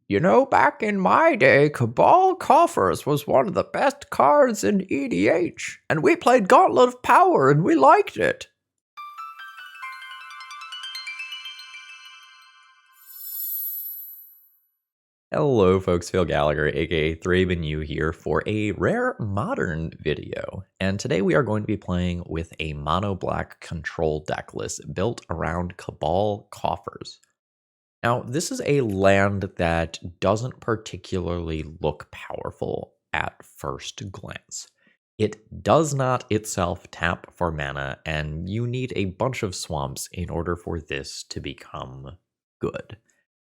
You know, back in my day, Cabal Coffers was one of the best cards in EDH, and we played Gauntlet of Power and we liked it. Hello folks, Phil Gallagher, aka ThrabenU here for a rare modern video. And today we are going to be playing with a mono-black control deck list built around Cabal Coffers. Now, this is a land that doesn't particularly look powerful at first glance. It does not itself tap for mana, and you need a bunch of swamps in order for this to become good.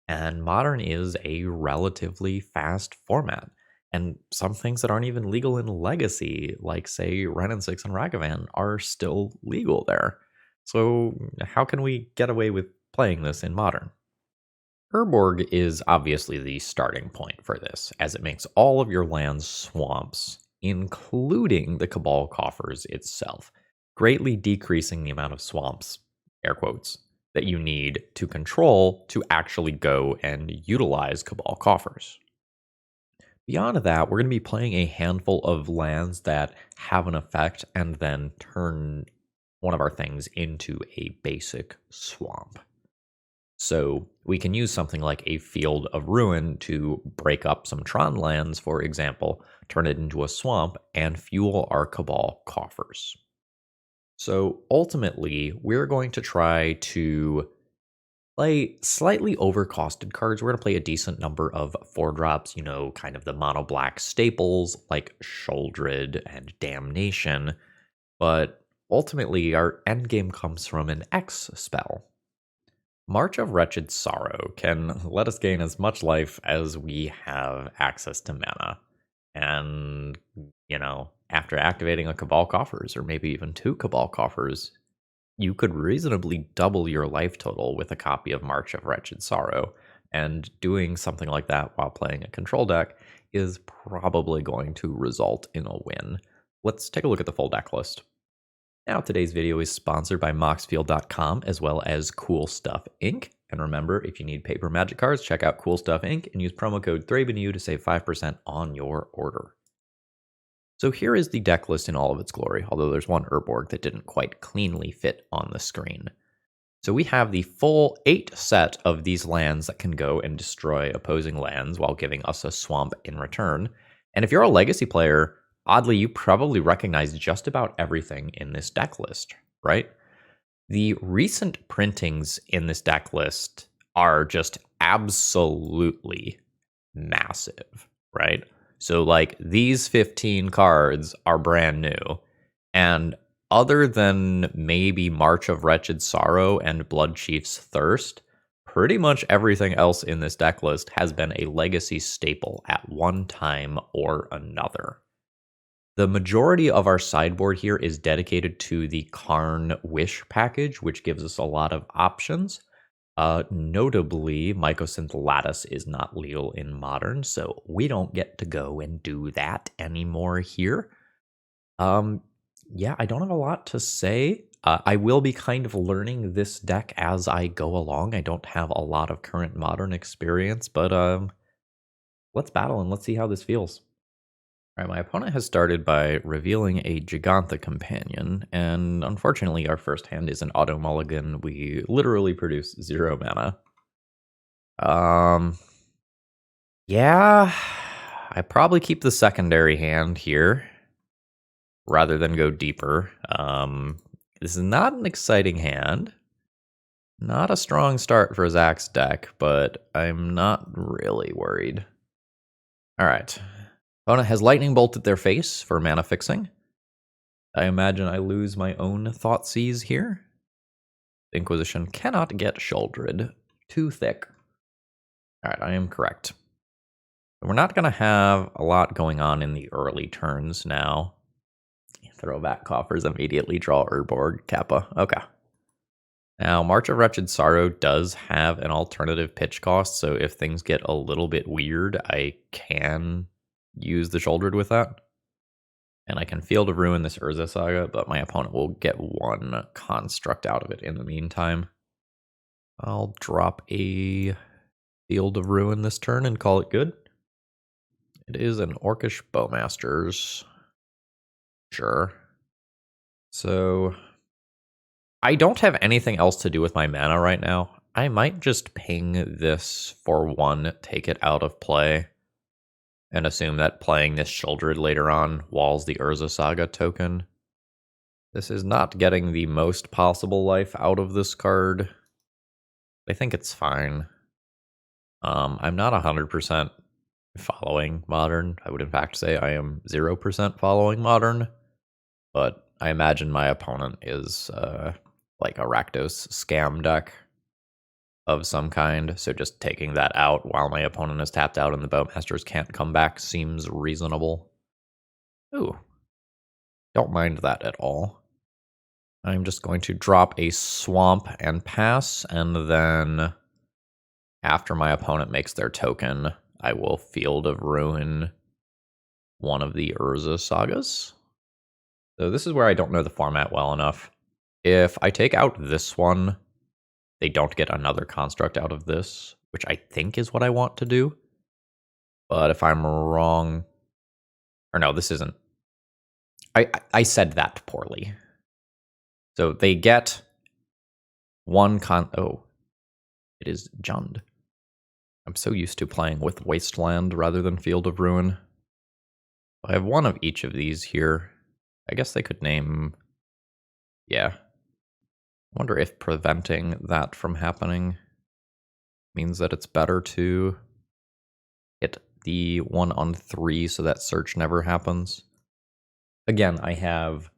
And Modern is a relatively fast format, and some things that aren't even legal in Legacy, like say Wrenn and 6 and Ragavan, are still legal there. So how can we get away with playing this in Modern? Urborg is obviously the starting point for this, as it makes all of your lands swamps, including the Cabal Coffers itself, greatly decreasing the amount of swamps, air quotes, that you need to control to actually go and utilize Cabal Coffers. Beyond that, we're going to be playing a handful of lands that have an effect and then turn one of our things into a basic swamp. So we can use something like a Field of Ruin to break up some Tron lands, for example, turn it into a swamp, and fuel our Cabal Coffers. So ultimately, we're going to try to play slightly overcosted cards. We're going to play a decent number of 4-drops, you know, kind of the mono-black staples like Sheoldred and Damnation. But ultimately, our endgame comes from an X spell. March of Wretched Sorrow can let us gain as much life as we have access to mana. And, you know, after activating a Cabal Coffers, or maybe even 2 Cabal Coffers, you could reasonably double your life total with a copy of March of Wretched Sorrow. And doing something like that while playing a control deck is probably going to result in a win. Let's take a look at the full deck list. Now, today's video is sponsored by Moxfield.com as well as Cool Stuff Inc. And remember, if you need paper magic cards, check out Cool Stuff Inc. and use promo code ThrabenU to save 5% on your order. So here is the deck list in all of its glory, although there's one Urborg that didn't quite cleanly fit on the screen. So we have the full 8 set of these lands that can go and destroy opposing lands while giving us a swamp in return. And if you're a Legacy player, oddly, you probably recognize just about everything in this deck list, right? The recent printings in this deck list are just absolutely massive, right? So, like, these 15 cards are brand new. And other than maybe March of Wretched Sorrow and Bloodchief's Thirst, pretty much everything else in this deck list has been a Legacy staple at one time or another. The majority of our sideboard here is dedicated to the Karn Wish package, which gives us a lot of options. Notably, Mycosynth Lattice is not legal in Modern, so we don't get to go and do that anymore here. Yeah, I don't have a lot to say. I will be kind of learning this deck as I go along. I don't have a lot of current Modern experience, but let's battle and let's see how this feels. All right, my opponent has started by revealing a Gigantha companion, and unfortunately our first hand is an auto mulligan. We literally produce 0 mana. Yeah, I probably keep the secondary hand here rather than go deeper. This is not an exciting hand. Not a strong start for Zach's deck, but I'm not really worried. All right. Opponent has lightning bolted their face for mana fixing. I imagine I lose my own Thoughtseize here. The Inquisition cannot get Sheoldred. Too thick. Alright, I am correct. We're not going to have a lot going on in the early turns now. Throw back Coffers, immediately draw Urborg, Kappa. Okay. Now, March of Wretched Sorrow does have an alternative pitch cost, so if things get a little bit weird, I can use the Sheoldred with that. And I can Field of Ruin this Urza Saga, but my opponent will get 1 construct out of it in the meantime. I'll drop a Field of Ruin this turn and call it good. It is an Orcish Bowmasters. Sure. So I don't have anything else to do with my mana right now. I might just ping this for 1, take it out of play, and assume that playing this Sheoldred later on walls the Urza Saga token. This is not getting the most possible life out of this card. I think it's fine. I'm not 100% following Modern. I would in fact say I am 0% following Modern, but I imagine my opponent is like a Rakdos scam deck of some kind, so just taking that out while my opponent is tapped out and the Bowmasters can't come back seems reasonable. Ooh, don't mind that at all. I'm just going to drop a Swamp and pass, and then after my opponent makes their token, I will Field of Ruin one of the Urza Sagas. So this is where I don't know the format well enough. If I take out this one, they don't get another construct out of this, which I think is what I want to do. But if I'm wrong, or no, this isn't. I said that poorly. So they get one oh, it is Jund. I'm so used to playing with Wasteland rather than Field of Ruin. I have one of each of these here. I guess they could name, yeah. I wonder if preventing that from happening means that it's better to hit the 1 on 3 so that search never happens. Again, I have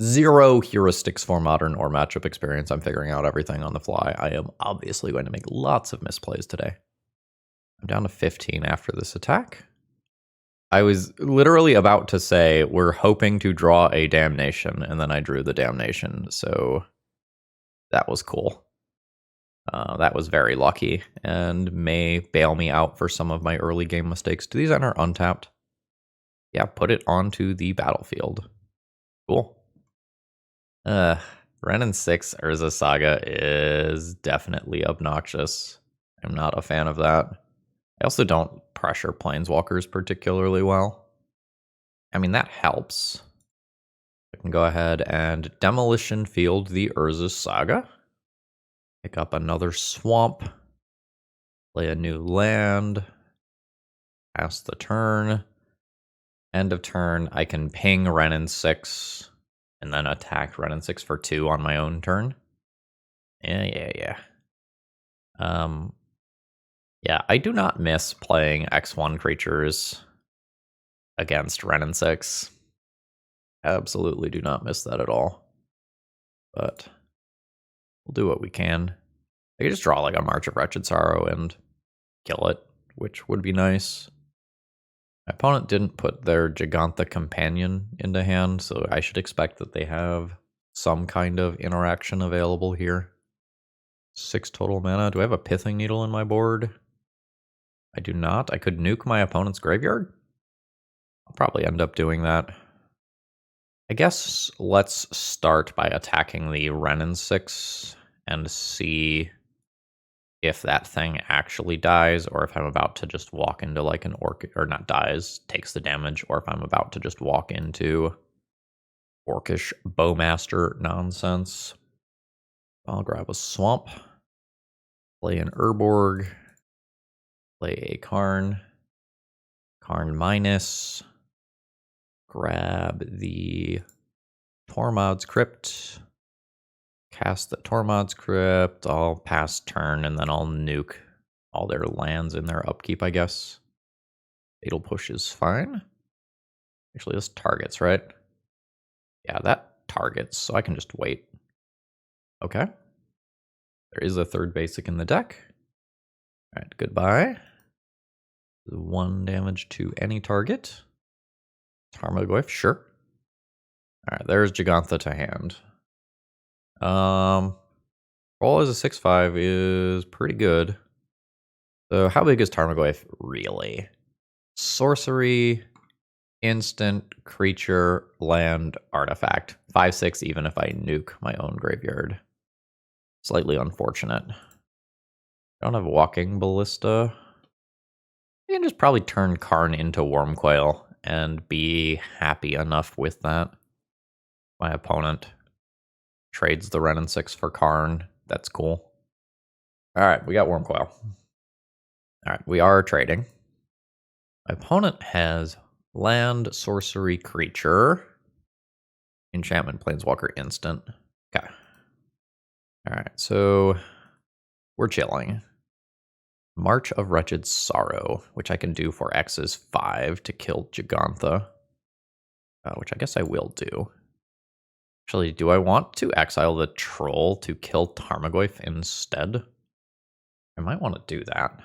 0 heuristics for Modern or matchup experience. I'm figuring out everything on the fly. I am obviously going to make lots of misplays today. I'm down to 15 after this attack. I was literally about to say we're hoping to draw a Damnation, and then I drew the Damnation, so that was cool. That was very lucky, and may bail me out for some of my early game mistakes. Do these enter untapped? Yeah, put it onto the battlefield. Cool. Renin 6 Urza Saga is definitely obnoxious. I'm not a fan of that. I also don't pressure Planeswalkers particularly well. I mean, that helps. I can go ahead and Demolition Field the Urza Saga. Pick up another swamp. Play a new land. Pass the turn. End of turn, I can ping Renin 6 and then attack Renin 6 for 2 on my own turn. Yeah. Yeah, I do not miss playing X1 creatures against Renin 6. Absolutely do not miss that at all. But we'll do what we can. I could just draw like a March of Wretched Sorrow and kill it, which would be nice. My opponent didn't put their Gigantha Companion into hand, so I should expect that they have some kind of interaction available here. 6 total mana. Do I have a Pithing Needle in my board? I do not. I could nuke my opponent's graveyard. I'll probably end up doing that. I guess let's start by attacking the Renin 6 and see if that thing actually dies, or if I'm about to just walk into like an orc, or not dies, takes the damage, or if I'm about to just walk into Orcish Bowmaster nonsense. I'll grab a swamp, play an Urborg, play a Karn, Karn minus, grab the Tormod's Crypt, cast the Tormod's Crypt, I'll pass turn, and then I'll nuke all their lands in their upkeep, I guess. Fatal Push is fine. Actually, this targets, right? Yeah, that targets, so I can just wait. Okay. There is a 3rd basic in the deck. Alright, goodbye. 1 damage to any target. Tarmogoyf, sure. Alright, there's Gigantha to hand. Roll as a 6/5 is pretty good. So how big is Tarmogoyf really? Sorcery, instant, creature, land, artifact. 5/6 even if I nuke my own graveyard. Slightly unfortunate. Don't have Walking Ballista. I can just probably turn Karn into Wormcoil and be happy enough with that. My opponent trades the Wrenn and 6 for Karn. That's cool. Alright, we got Wormcoil. Alright, we are trading. My opponent has land, sorcery, creature, enchantment, planeswalker, instant. Okay. Alright, so we're chilling. March of Wretched Sorrow, which I can do for X is 5 to kill Gigantha, which I guess I will do. Actually, do I want to exile the troll to kill Tarmogoyf instead? I might want to do that.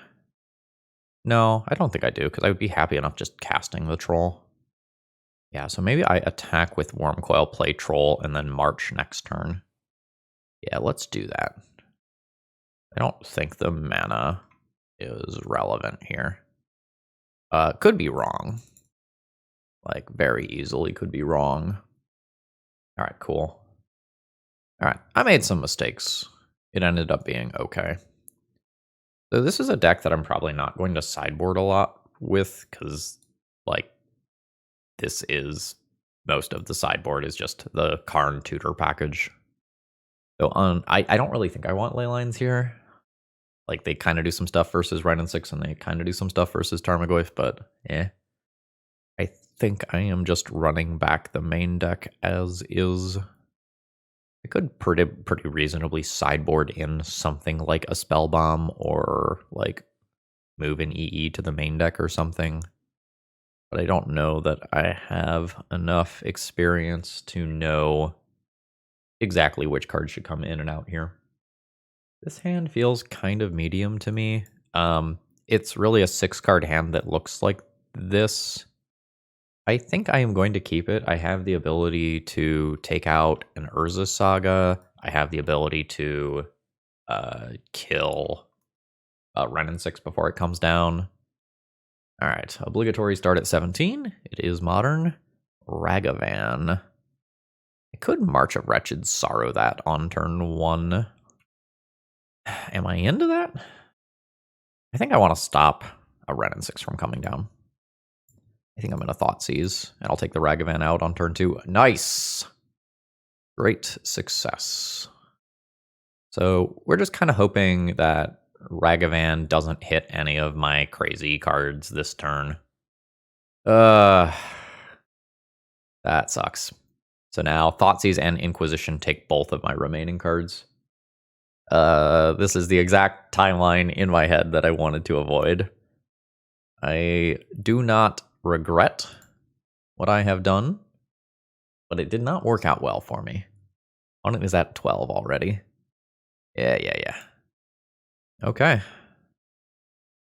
No, I don't think I do, because I would be happy enough just casting the troll. Yeah, so maybe I attack with Wormcoil, play troll, and then march next turn. Yeah, let's do that. I don't think the mana is relevant here. Could be wrong. Like, very easily could be wrong. Alright, cool. Alright, I made some mistakes. It ended up being okay. So this is a deck that I'm probably not going to sideboard a lot with, because, like, this is most of the sideboard is just the Karn tutor package. So I don't really think I want Leylines here. Like, they kind of do some stuff versus Wrenn and 6, and they kind of do some stuff versus Tarmogoyf, but I think I am just running back the main deck as is. I could pretty reasonably sideboard in something like a Spellbomb or like move an EE to the main deck or something. But I don't know that I have enough experience to know exactly which cards should come in and out here. This hand feels kind of medium to me. It's really a 6-card hand that looks like this. I think I am going to keep it. I have the ability to take out an Urza Saga. I have the ability to kill Wrenn and 6 before it comes down. All right, obligatory start at 17. It is modern. Ragavan. I could March of Wretched Sorrow that on turn 1. Am I into that? I think I want to stop a Wrenn and 6 from coming down. I think I'm going to Thoughtseize, and I'll take the Ragavan out on turn 2. Nice! Great success. So we're just kind of hoping that Ragavan doesn't hit any of my crazy cards this turn. That sucks. So now Thoughtseize and Inquisition take both of my remaining cards. This is the exact timeline in my head that I wanted to avoid. I do not regret what I have done, but it did not work out well for me. Opponent is at 12 already. Yeah. Okay.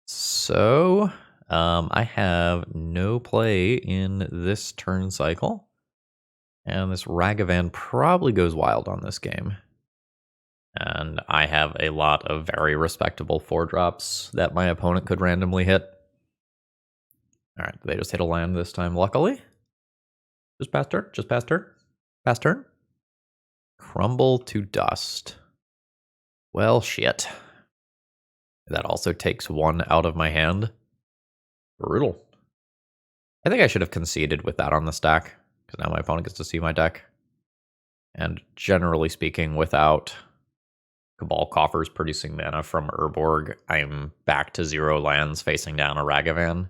So, I have no play in this turn cycle, and this Ragavan probably goes wild on this game. And I have a lot of very respectable 4-drops that my opponent could randomly hit. Alright, they just hit a land this time, luckily. Just past turn, just past turn. Past turn. Crumble to dust. Well, shit. That also takes 1 out of my hand. Brutal. I think I should have conceded with that on the stack, because now my opponent gets to see my deck. And generally speaking, without Cabal Coffers producing mana from Urborg, I'm back to 0 lands facing down a Ragavan.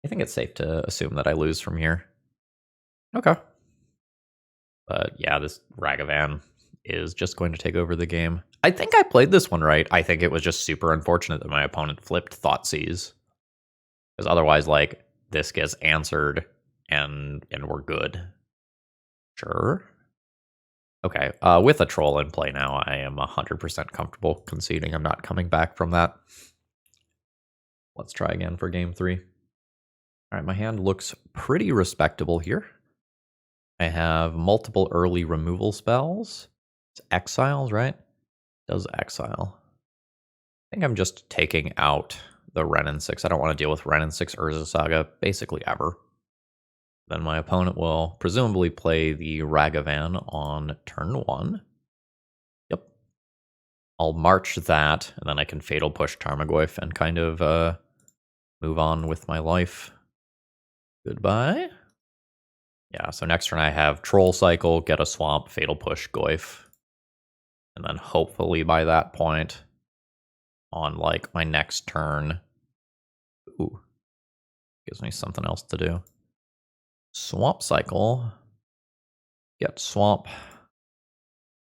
I think it's safe to assume that I lose from here. Okay. But yeah, this Ragavan is just going to take over the game. I think I played this one right. I think it was just super unfortunate that my opponent flipped Thoughtseize. Because otherwise, like, this gets answered and we're good. Sure. Okay, with a troll in play now, I am 100% comfortable conceding. I'm not coming back from that. Let's try again for game 3. All right, my hand looks pretty respectable here. I have multiple early removal spells. It's exiles, right? Does exile. I think I'm just taking out the Wrenn and 6. I don't want to deal with Wrenn and 6 Urza Saga basically ever. Then my opponent will presumably play the Ragavan on turn 1. Yep. I'll march that, and then I can Fatal Push Tarmogoyf and kind of move on with my life. Goodbye. Yeah, so next turn I have Troll Cycle, get a Swamp, Fatal Push Goyf. And then hopefully by that point, on like my next turn, ooh, gives me something else to do. Swamp Cycle, get Swamp,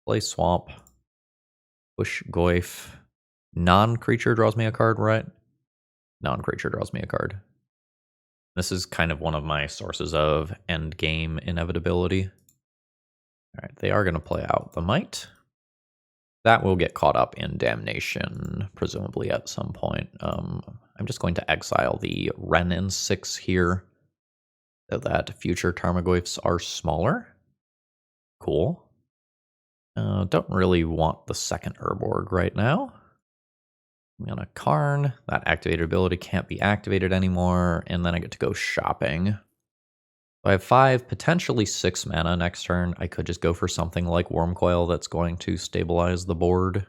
play Swamp, push Goyf. Non-creature draws me a card, right? Non-creature draws me a card. This is kind of one of my sources of endgame inevitability. All right, they are going to play out the Might. That will get caught up in Damnation, presumably at some point. I'm just going to exile the Wrenn and 6 here, so that future Tarmogoyfs are smaller. Cool. Don't really want the second Urborg right now. I'm gonna Karn. That activated ability can't be activated anymore, and then I get to go shopping. I have 5, potentially 6 mana next turn. I could just go for something like Wormcoil that's going to stabilize the board.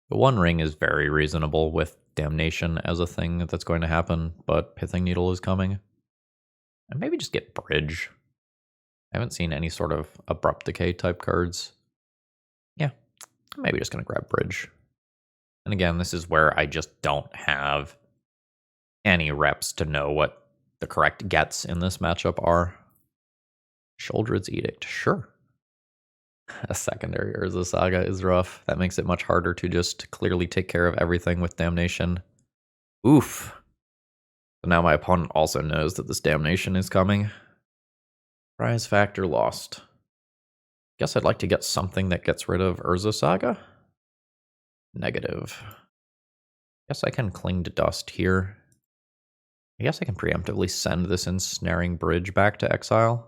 The One Ring is very reasonable with Damnation as a thing that's going to happen, but Pithing Needle is coming. And maybe just get Bridge. I haven't seen any sort of Abrupt Decay type cards. Yeah, maybe just going to grab Bridge. And again, this is where I just don't have any reps to know what the correct gets in this matchup are. Sheoldred's Edict, sure. A secondary Urza Saga is rough. That makes it much harder to just clearly take care of everything with Damnation. Oof. So now my opponent also knows that this Damnation is coming. Prize factor lost. Guess I'd like to get something that gets rid of Urza Saga. Negative. Guess I can Cling to Dust here. I guess I can preemptively send this Ensnaring Bridge back to exile.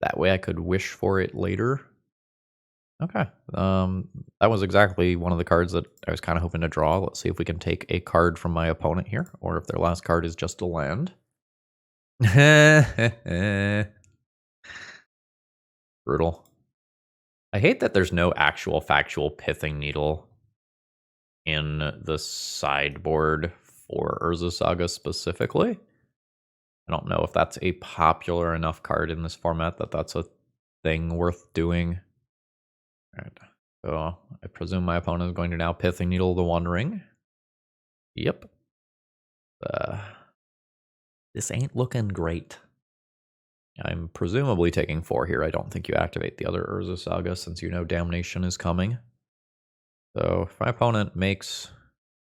That way I could wish for it later. Okay. That was exactly one of the cards that I was kind of hoping to draw. Let's see if we can take a card from my opponent here, or if their last card is just a land. Brutal. I hate that there's no actual factual Pithing Needle in the sideboard for Urza Saga specifically. I don't know if that's a popular enough card in this format that that's a thing worth doing. All right, so I presume my opponent is going to now Pithing Needle the One Ring. Yep. This ain't looking great. I'm presumably taking 4 here. I don't think you activate the other Urza Saga since you know Damnation is coming. So if my opponent makes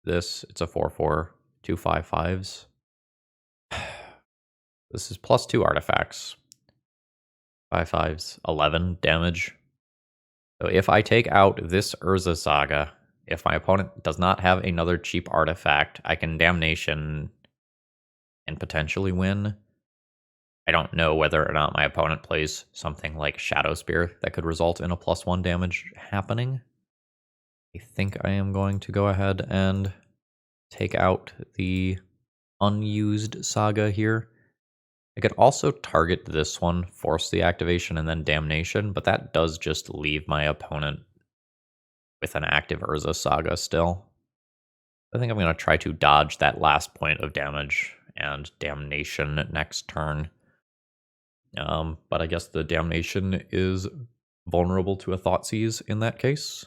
this, it's a 4/4, 2 5/5s. This is +2 artifacts. 5/5s, 11 damage. So if I take out this Urza Saga, if my opponent does not have another cheap artifact, I can Damnation and potentially win. I don't know whether or not my opponent plays something like Shadow Spear that could result in a +1 damage happening. I think I am going to go ahead and take out the unused Saga here. I could also target this one, force the activation, and then Damnation, but that does just leave my opponent with an active Urza Saga still. I think I'm going to try to dodge that last point of damage and Damnation next turn. But I guess the Damnation is vulnerable to a Thoughtseize in that case.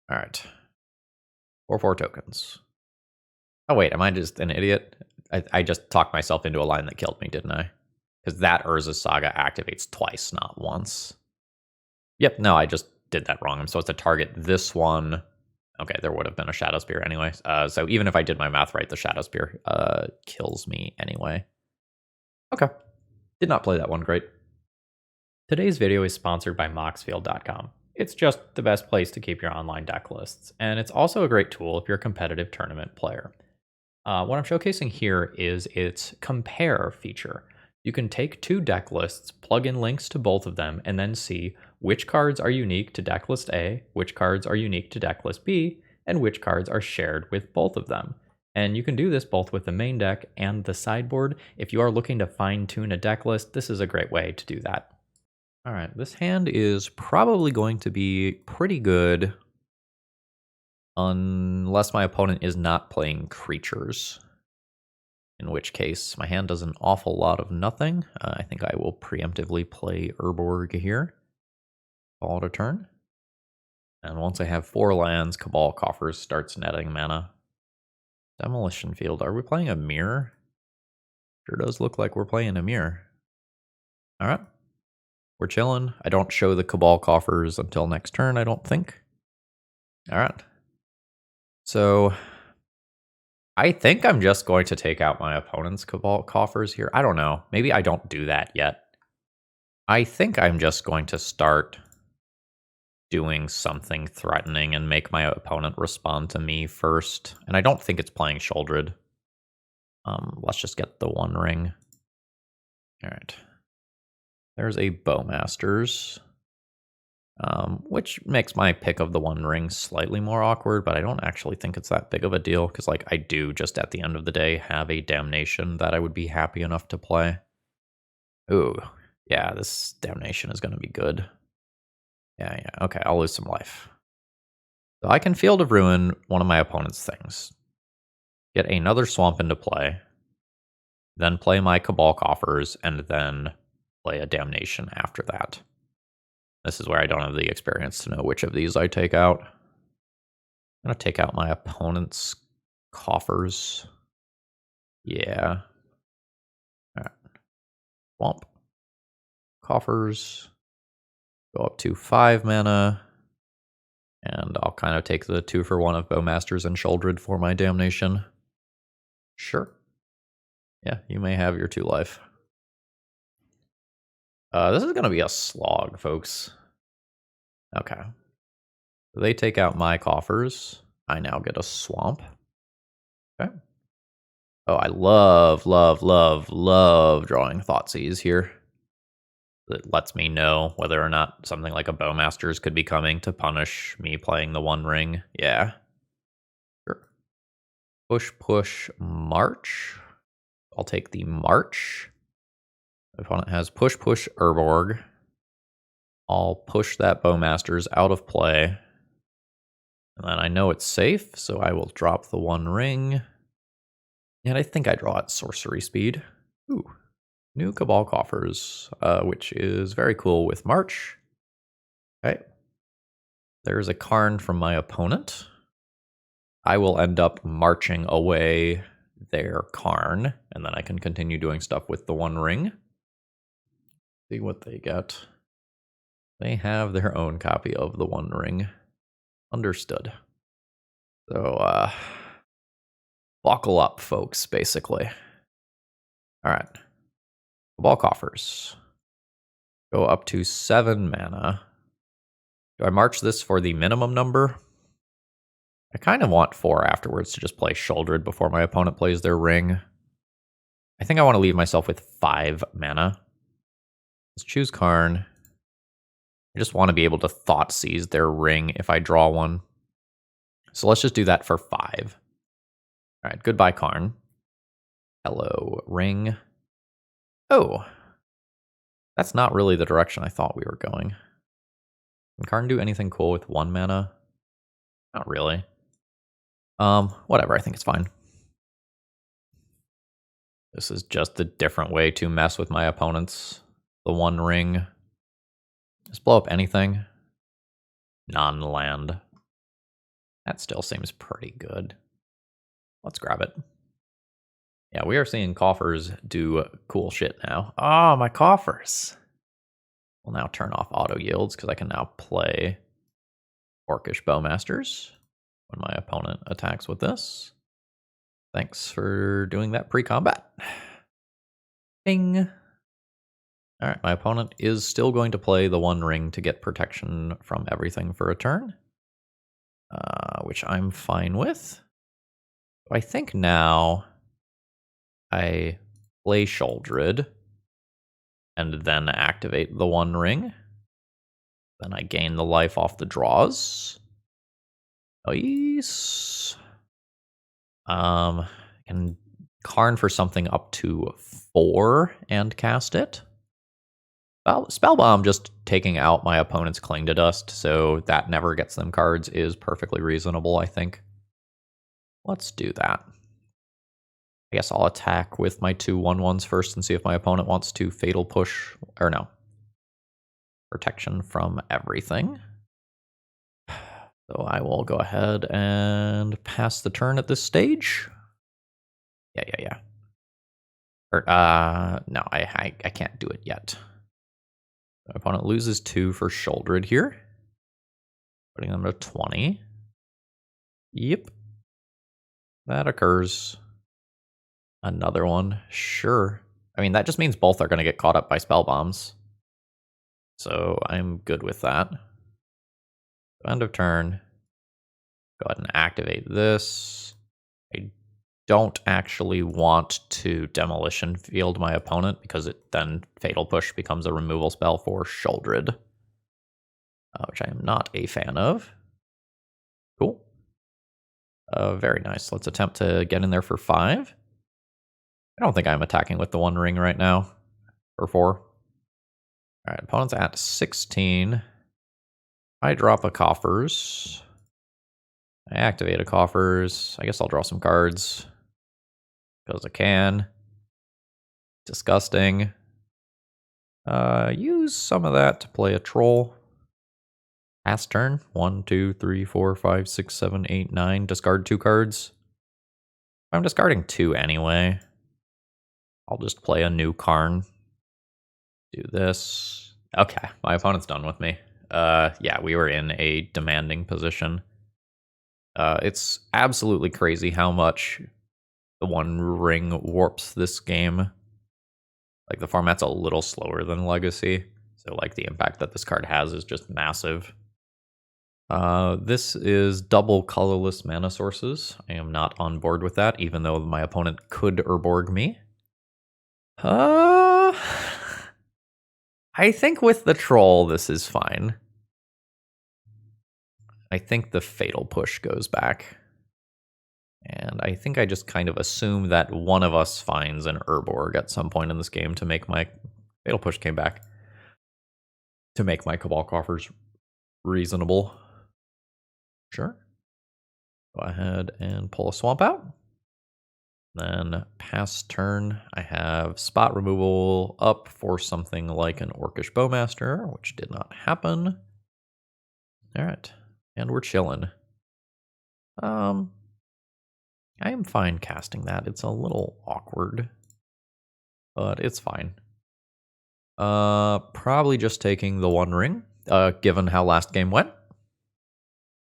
All right. 4/4 tokens. Oh, wait, am I just an idiot? I just talked myself into a line that killed me, didn't I? Because that Urza Saga activates twice, not once. Yep, no, I just did that wrong. I'm supposed to target this one. Okay, there would have been a Shadow Spear anyway. So even if I did my math right, the Shadow Spear kills me anyway. Okay. Did not play that one great. Today's video is sponsored by Moxfield.com. It's just the best place to keep your online deck lists, and it's also a great tool if you're a competitive tournament player. What I'm showcasing here is its Compare feature. You can take 2 deck lists, plug in links to both of them, and then see which cards are unique to deck list A, which cards are unique to deck list B, and which cards are shared with both of them. And you can do this both with the main deck and the sideboard. If you are looking to fine-tune a deck list, this is a great way to do that. All right, this hand is probably going to be pretty good Unless my opponent is not playing creatures. In which case, my hand does an awful lot of nothing. I think I will preemptively play Urborg here. Call it a turn. And once I have 4 lands, Cabal Coffers starts netting mana. Demolition Field. Are we playing a mirror? Sure does look like we're playing a mirror. Alright. We're chilling. I don't show the Cabal Coffers until next turn, I don't think. Alright. So I think I'm just going to take out my opponent's Cabal Coffers here. I don't know. Maybe I don't do that yet. I think I'm just going to start doing something threatening and make my opponent respond to me first. And I don't think it's playing Sheoldred. Let's just get the 1 ring. All right. There's a Bowmasters, which makes my pick of the 1 ring slightly more awkward, but I don't actually think it's that big of a deal because, like, I do just at the end of the day have a Damnation that I would be happy enough to play. Ooh, yeah, this Damnation is going to be good. Yeah, okay, I'll lose some life. So I can Field of Ruin one of my opponent's things. Get another Swamp into play. Then play my Cabal Coffers, and then play a Damnation after that. This is where I don't have the experience to know which of these I take out. I'm going to take out my opponent's Coffers. Yeah. All right. Swamp. Coffers. Go up to 5 mana. And I'll kind of take the 2-for-1 of Bowmasters and Sheoldred for my Damnation. Sure. Yeah, you may have your 2 life. This is going to be a slog, folks. Okay. They take out my Coffers. I now get a Swamp. Okay. Oh, I love drawing Thoughtseize here. It lets me know whether or not something like a Bowmasters could be coming to punish me playing the 1 ring. Yeah. Sure. Push, March. I'll take the March. My opponent has push, Urborg. I'll push that Bowmasters out of play. And then I know it's safe, so I will drop the 1 ring. And I think I draw at sorcery speed. Ooh. New Cabal Coffers, which is very cool with March. Okay. There's a Karn from my opponent. I will end up marching away their Karn, and then I can continue doing stuff with the 1 ring. See what they get. They have their own copy of the 1 ring. Understood. So, buckle up, folks, basically. All right. Cabal Coffers. Go up to 7 mana. Do I march this for the minimum number? I kind of want 4 afterwards to just play Sheoldred before my opponent plays their ring. I think I want to leave myself with 5 mana. Let's choose Karn. I just want to be able to Thoughtseize their ring if I draw one. So let's just do that for 5. All right, goodbye, Karn. Hello, ring. Oh, that's not really the direction I thought we were going. Can Karn do anything cool with 1 mana? Not really. Whatever, I think it's fine. This is just a different way to mess with my opponents. The 1 ring. Just blow up anything. Non-land. That still seems pretty good. Let's grab it. Yeah, we are seeing Coffers do cool shit now. Oh, my Coffers. We'll now turn off auto yields because I can now play Orcish Bowmasters when my opponent attacks with this. Thanks for doing that pre-combat. Bing. All right, my opponent is still going to play the 1 ring to get protection from everything for a turn, which I'm fine with. I think now I play Sheoldred and then activate the 1 ring. Then I gain the life off the draws. Nice. I can Karn for something up to 4 and cast it. Well, Spellbomb just taking out my opponent's Cling to Dust, so that never gets them cards, is perfectly reasonable, I think. Let's do that. I guess I'll attack with my 2 1/1s first and see if my opponent wants to Fatal Push, or no. Protection from everything. So I will go ahead and pass the turn at this stage. Yeah. Or, no, I can't do it yet. My opponent loses 2 for Sheoldred here. Putting them to 20. Yep. That occurs. Another one. Sure. I mean, that just means both are going to get caught up by spell bombs. So I'm good with that. End of turn. Go ahead and activate this. I don't actually want to Demolition Field my opponent because it then Fatal Push becomes a removal spell for Sheoldred, which I am not a fan of. Cool. Very nice. Let's attempt to get in there for 5. I don't think I'm attacking with the 1 ring right now. Or 4. Alright, opponent's at 16. I drop a Coffers. I activate a Coffers. I guess I'll draw some cards. Because I can. Disgusting. Use some of that to play a Troll. Pass turn. 1, 2, 3, 4, 5, 6, 7, 8, 9. Discard 2 cards. I'm discarding 2 anyway. I'll just play a new Karn. Do this. Okay, my opponent's done with me. Yeah, we were in a demanding position. It's absolutely crazy how much the 1 ring warps this game. Like, the format's a little slower than Legacy, so like the impact that this card has is just massive. This is double colorless mana sources. I am not on board with that, even though my opponent could Urborg me. I think with the Troll, this is fine. I think the Fatal Push goes back. And I think I just kind of assume that one of us finds an Urborg at some point in this game to make my Fatal Push came back. To make my Cabal Coffers reasonable. Sure. Go ahead and pull a Swamp out. Then pass turn, I have spot removal up for something like an Orcish Bowmaster, which did not happen. Alright, and we're chilling. I am fine casting that. It's a little awkward, but it's fine. Probably just taking the 1 ring, given how last game went.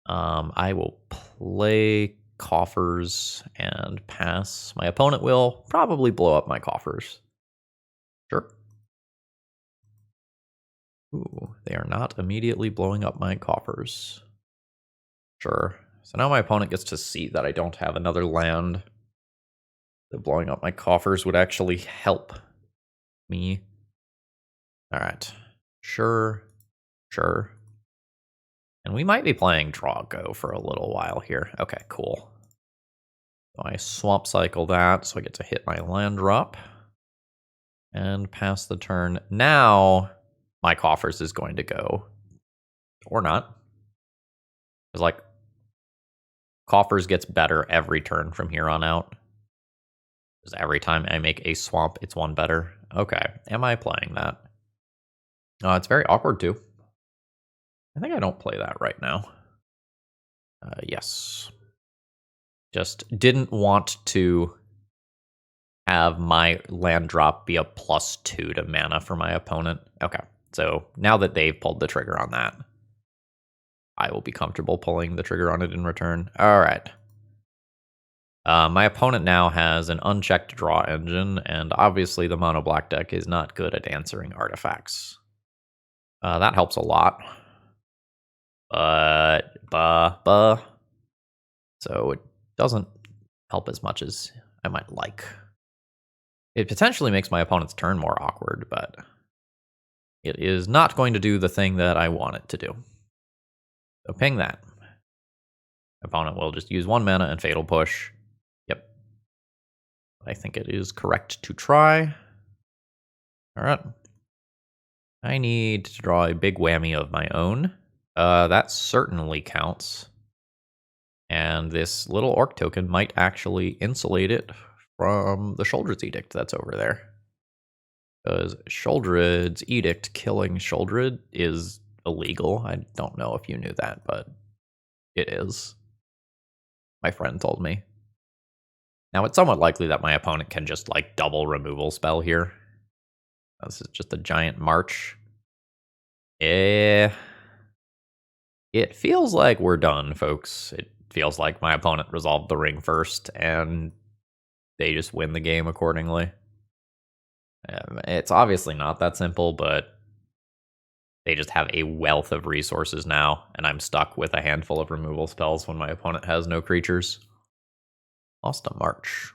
I will play Coffers and pass. My opponent will probably blow up my Coffers. Sure. Ooh, they are not immediately blowing up my Coffers. Sure. So now my opponent gets to see that I don't have another land. The blowing up my Coffers would actually help me. Alright. Sure. And we might be playing Draw Go for a little while here. Okay, cool. So I Swamp Cycle that, so I get to hit my land drop. And pass the turn. Now, my Coffers is going to go. Or not. Because, like, Coffers gets better every turn from here on out. Because every time I make a swamp, it's 1 better. Okay, am I playing that? It's very awkward, too. I think I don't play that right now. Yes. Just didn't want to have my land drop be a +2 to mana for my opponent. Okay, so now that they've pulled the trigger on that, I will be comfortable pulling the trigger on it in return. All right. My opponent now has an unchecked draw engine, and obviously the mono black deck is not good at answering artifacts. That helps a lot. But, so it doesn't help as much as I might like. It potentially makes my opponent's turn more awkward, but it is not going to do the thing that I want it to do. So ping that. Opponent will just use 1 mana and Fatal Push. Yep. I think it is correct to try. Alright. I need to draw a big whammy of my own. That certainly counts. And this little orc token might actually insulate it from the Sheoldred's Edict that's over there. Because Sheoldred's Edict killing Sheoldred is illegal. I don't know if you knew that, but it is. My friend told me. Now, it's somewhat likely that my opponent can just, like, double removal spell here. This is just a giant march. It feels like we're done, folks. It feels like my opponent resolved the ring first, and they just win the game accordingly. It's obviously not that simple, but they just have a wealth of resources now, and I'm stuck with a handful of removal spells when my opponent has no creatures. Lost a march.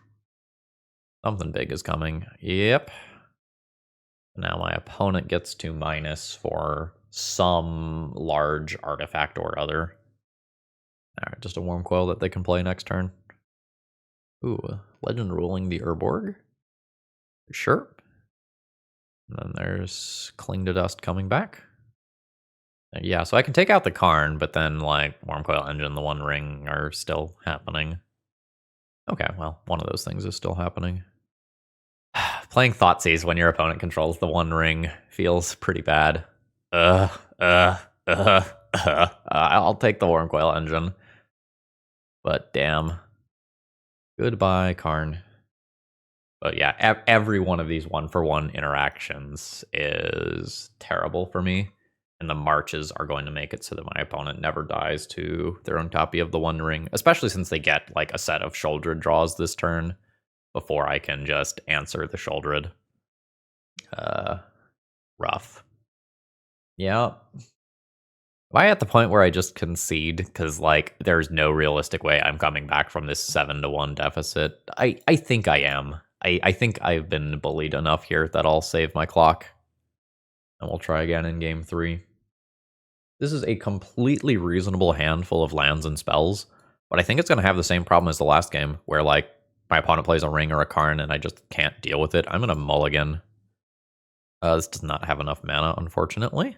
Something big is coming. Yep. Now my opponent gets to minus for some large artifact or other. Alright, just a Wurmcoil that they can play next turn. Ooh, Legend ruling the Urborg. Sure. And then there's Cling to Dust coming back. Yeah, so I can take out the Karn, but then, like, Wurmcoil Engine, the One Ring are still happening. Okay, well, one of those things is still happening. Playing Thoughtseize when your opponent controls the One Ring feels pretty bad. I'll take the Wurmcoil Engine. But damn. Goodbye, Karn. But yeah, every one of these one-for-one interactions is terrible for me. And the marches are going to make it so that my opponent never dies to their own copy of the One Ring. Especially since they get like a set of Sheoldred draws this turn before I can just answer the Sheoldred. Rough. Yeah. Am I at the point where I just concede? Because, like, there's no realistic way I'm coming back from this 7-1 deficit. I think I am. I think I've been bullied enough here that I'll save my clock. And we'll try again in game 3. This is a completely reasonable handful of lands and spells, but I think it's going to have the same problem as the last game, where, like, my opponent plays a Ring or a Karn and I just can't deal with it. I'm going to mulligan. This does not have enough mana, unfortunately.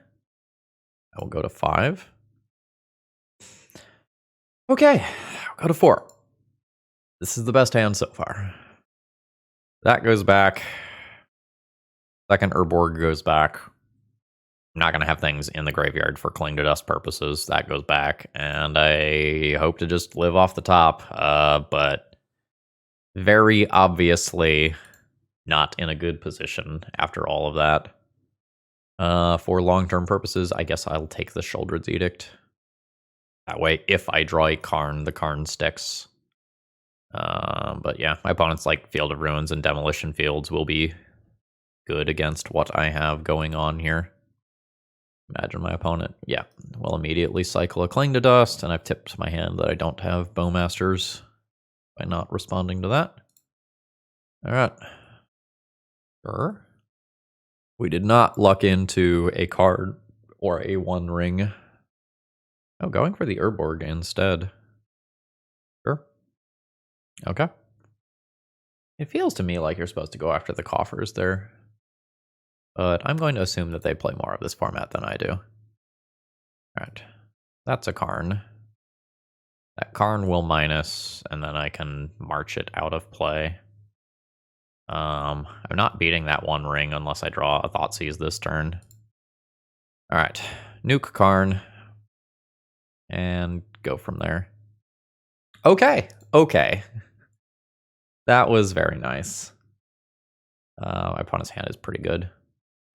I will go to 5. Okay, I'll go to 4. This is the best hand so far. That goes back. Second Urborg goes back. I'm not going to have things in the graveyard for Cling to Dust purposes. That goes back. And I hope to just live off the top. But very obviously not in a good position after all of that. For long-term purposes, I guess I'll take the Sheoldred's Edict. That way, if I draw a Karn, the Karn sticks. But yeah, my opponent's like Field of Ruins and Demolition Fields will be good against what I have going on here. Imagine my opponent, yeah, will immediately cycle a Cling to Dust, and I've tipped my hand that I don't have Bowmasters by not responding to that. Alright. Sure. We did not luck into a card or a One Ring. Oh, going for the Urborg instead. Sure. Okay. It feels to me like you're supposed to go after the coffers there. But I'm going to assume that they play more of this format than I do. Alright. That's a Karn. That Karn will minus, and then I can march it out of play. I'm not beating that One Ring unless I draw a Thoughtseize this turn. Alright. Nuke Karn. And go from there. Okay. Okay. That was very nice. My opponent's hand is pretty good.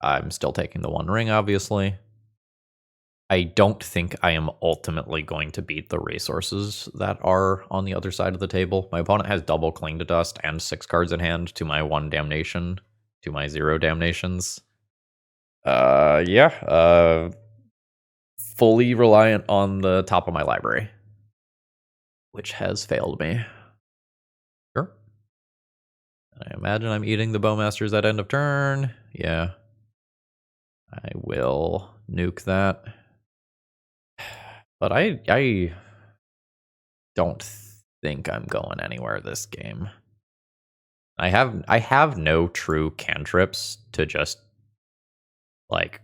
I'm still taking the One Ring, obviously. I don't think I am ultimately going to beat the resources that are on the other side of the table. My opponent has double Cling to Dust and 6 cards in hand to my 1 damnation, to my 0 damnations. Yeah. Fully reliant on the top of my library, which has failed me. Sure. I imagine I'm eating the Bowmasters at end of turn. Yeah. I will nuke that. But I don't think I'm going anywhere this game. I have no true cantrips to just, like,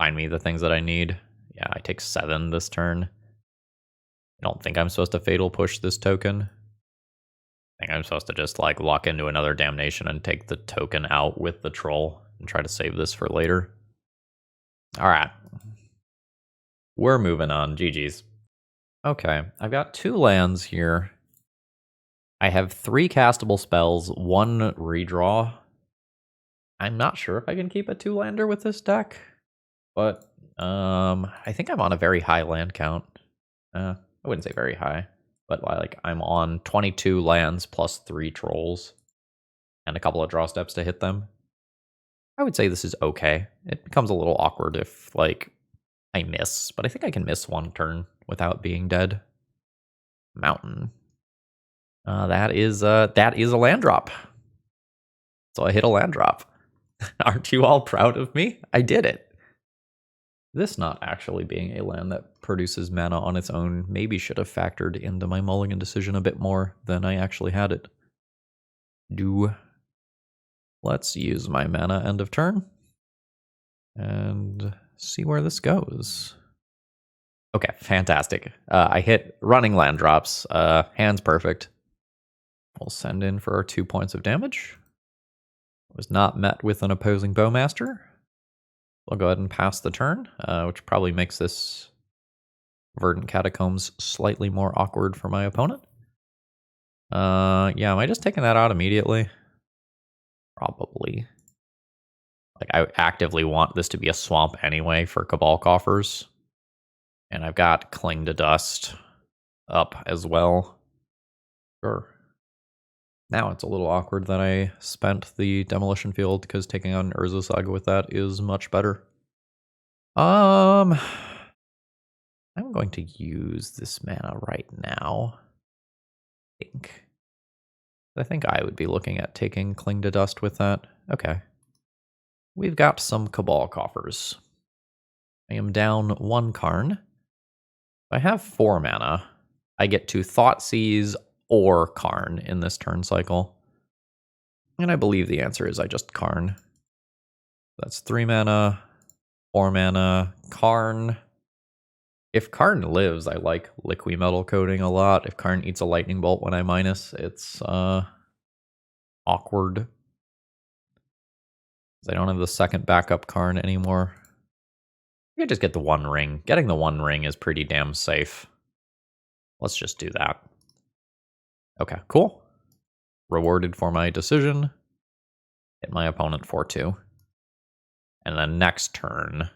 find me the things that I need. Yeah, I take 7 this turn. I don't think I'm supposed to Fatal Push this token. I think I'm supposed to just like lock into another Damnation and take the token out with the Troll and try to save this for later. Alright. We're moving on. GG's. Okay, I've got 2 lands here. I have 3 castable spells, 1 redraw. I'm not sure if I can keep a 2-lander with this deck, but I think I'm on a very high land count. I wouldn't say very high, but like I'm on 22 lands plus 3 trolls and a couple of draw steps to hit them. I would say this is okay. It becomes a little awkward if like I miss, but I think I can miss 1 turn without being dead. Mountain. That is a land drop. So I hit a land drop. Aren't you all proud of me? I did it. This not actually being a land that produces mana on its own maybe should have factored into my mulligan decision a bit more than I actually had it. Let's use my mana end of turn and see where this goes. Okay, fantastic. I hit running land drops. Hand's perfect. We'll send in for our 2 points of damage. Was not met with an opposing Bowmaster. We'll go ahead and pass the turn, which probably makes this Verdant Catacombs slightly more awkward for my opponent. Yeah, am I just taking that out immediately? Probably. Like, I actively want this to be a swamp anyway for Cabal Coffers. And I've got Cling to Dust up as well. Sure. Now it's a little awkward that I spent the Demolition Field because taking on Urza Saga with that is much better. I'm going to use this mana right now. I think I would be looking at taking Cling to Dust with that. Okay. We've got some Cabal Coffers. I am down 1 Karn. If I have 4 mana, I get to Thoughtseize or Karn in this turn cycle. And I believe the answer is I just Karn. That's 3 mana, 4 mana, Karn. If Karn lives, I like Liquimetal Coating a lot. If Karn eats a Lightning Bolt when I minus, it's awkward. I don't have the second backup Karn anymore. I could just get the 1 ring. Getting the 1 ring is pretty damn safe. Let's just do that. Okay, cool. Rewarded for my decision. Hit my opponent for 2. And then next turn,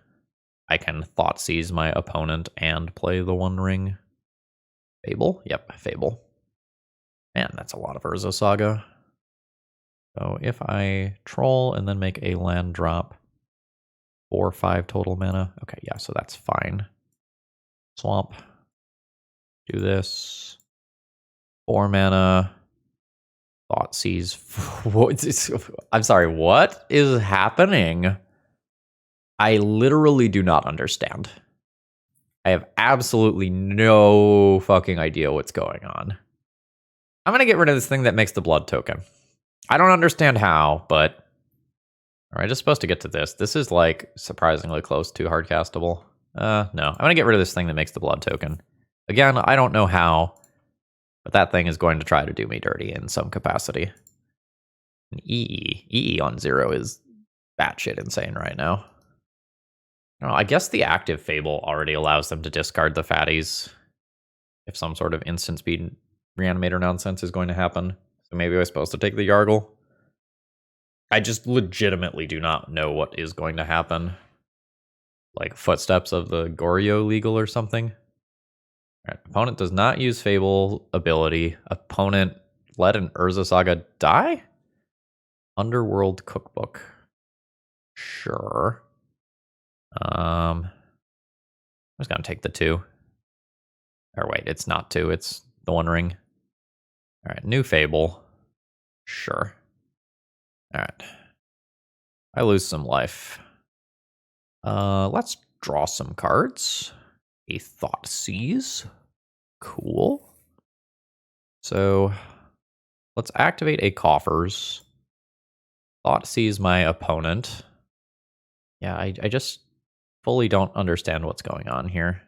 I can Thoughtseize my opponent and play the 1 ring. Fable? Yep, Fable. Man, that's a lot of Urza Saga. So if I troll and then make a land drop, 4 or 5 total mana. Okay, yeah, so that's fine. Swamp. Do this. 4 mana. Thoughtseize. I'm sorry, what is happening? I literally do not understand. I have absolutely no fucking idea what's going on. I'm going to get rid of this thing that makes the blood token. I don't understand how, but... Am I just supposed to get to this? This is, like, surprisingly close to hardcastable. No. I'm going to get rid of this thing that makes the blood token. Again, I don't know how, but that thing is going to try to do me dirty in some capacity. And EE on 0 is batshit insane right now. I don't know, I guess the active Fable already allows them to discard the fatties if some sort of instant speed reanimator nonsense is going to happen. So maybe I was supposed to take the Yargle. I just legitimately do not know what is going to happen. Like Footsteps of the Goryo legal or something. All right, opponent does not use Fable ability. Opponent let an Urza Saga die? Underworld Cookbook. Sure. I'm just gonna take the 2. Or wait, it's not 2, it's the 1 ring. Alright, new Fable. Sure. Alright. I lose some life. Let's draw some cards. A Thoughtseize. Cool. So let's activate a Coffers. Thoughtseize my opponent. Yeah, I just fully don't understand what's going on here.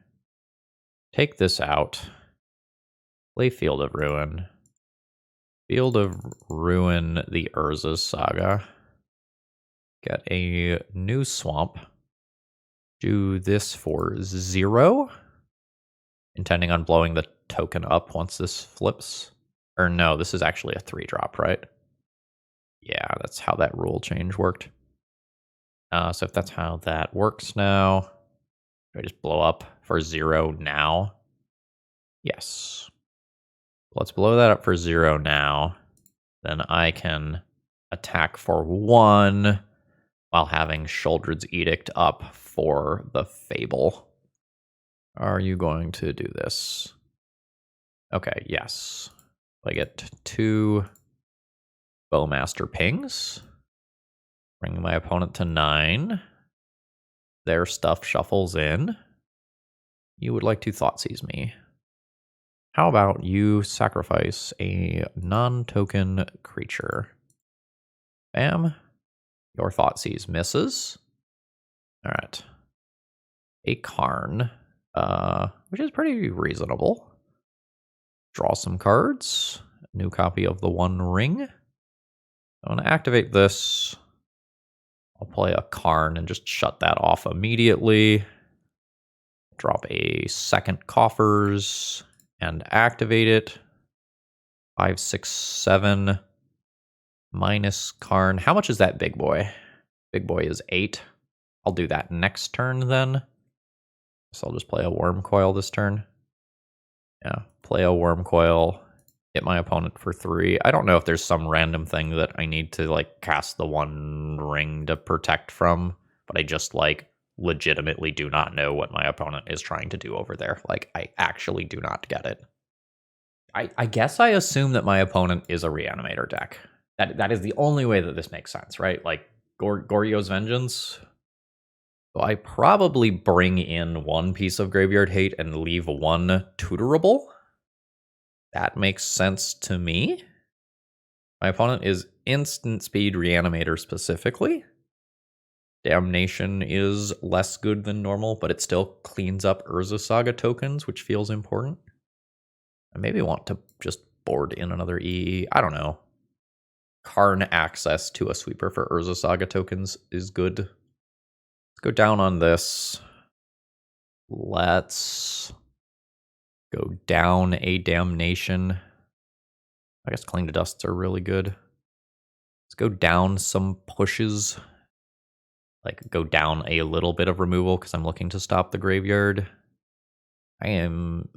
Take this out. Play Field of Ruin. Field of Ruin the Urza's Saga. Get a new swamp. Do this for 0. Intending on blowing the token up once this flips. Or no, this is actually a 3-drop, right? Yeah, that's how that rule change worked. So if that's how that works now, do I just blow up for 0 now? Yes. Let's blow that up for 0 now. Then I can attack for 1 while having Sheoldred's Edict up for the Fable. Are you going to do this? Okay, yes. I get 2 Bowmaster pings. Bringing my opponent to 9. Their stuff shuffles in. You would like to Thoughtseize me. How about you sacrifice a non-token creature? Bam. Your Thoughtseize misses. Alright. A Karn, which is pretty reasonable. Draw some cards. A new copy of the One Ring. I want to activate this. I'll play a Karn and just shut that off immediately. Drop a second Coffers and activate it. 5, 6, 7 minus Karn. How much is that big boy? Big boy is 8. I'll do that next turn then. So I'll just play a Worm Coil this turn. Yeah, play a Worm Coil. Hit my opponent for 3. I don't know if there's some random thing that I need to like cast the One Ring to protect from, but I just like legitimately do not know what my opponent is trying to do over there. Like I actually do not get it. I guess I assume that my opponent is a Reanimator deck. That is the only way that this makes sense, right? Like Goryo's Vengeance. So I probably bring in 1 piece of Graveyard Hate and leave 1 tutorable. That makes sense to me. My opponent is Instant Speed Reanimator specifically. Damnation is less good than normal, but it still cleans up Urza Saga tokens, which feels important. I maybe want to just board in another EE. I don't know. Karn access to a sweeper for Urza Saga tokens is good. Let's go down on this. Let's go down a Damnation. I guess Cling to Dusts are really good. Let's go down some pushes. Like, go down a little bit of removal because I'm looking to stop the graveyard. I am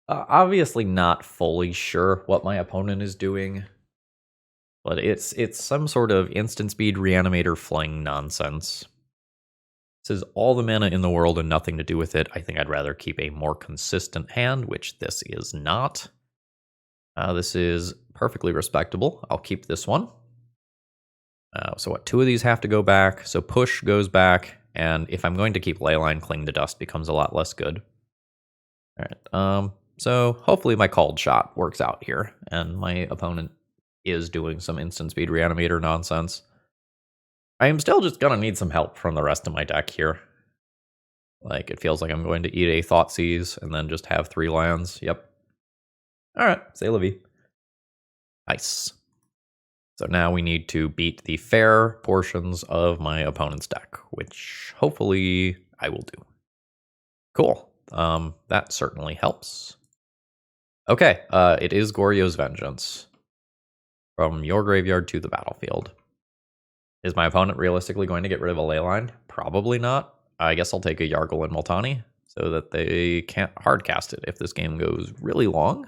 obviously not fully sure what my opponent is doing. But it's some sort of instant speed Reanimator fling nonsense. This is all the mana in the world and nothing to do with it. I think I'd rather keep a more consistent hand, which this is not. This is perfectly respectable. I'll keep this one. So what, 2 of these have to go back. So push goes back, and if I'm going to keep Leyline, Cling to Dust becomes a lot less good. All right. So hopefully my called shot works out here, and my opponent is doing some instant speed Reanimator nonsense. I am still just gonna need some help from the rest of my deck here. Like, it feels like I'm going to eat a Thoughtseize and then just have 3 lands. Yep. Alright, c'est la vie. Nice. So now we need to beat the fair portions of my opponent's deck, which hopefully I will do. Cool. That certainly helps. Okay, it is Goryo's Vengeance. From your graveyard to the battlefield. Is my opponent realistically going to get rid of a Leyline? Probably not. I guess I'll take a Yargle and Multani so that they can't hardcast it if this game goes really long,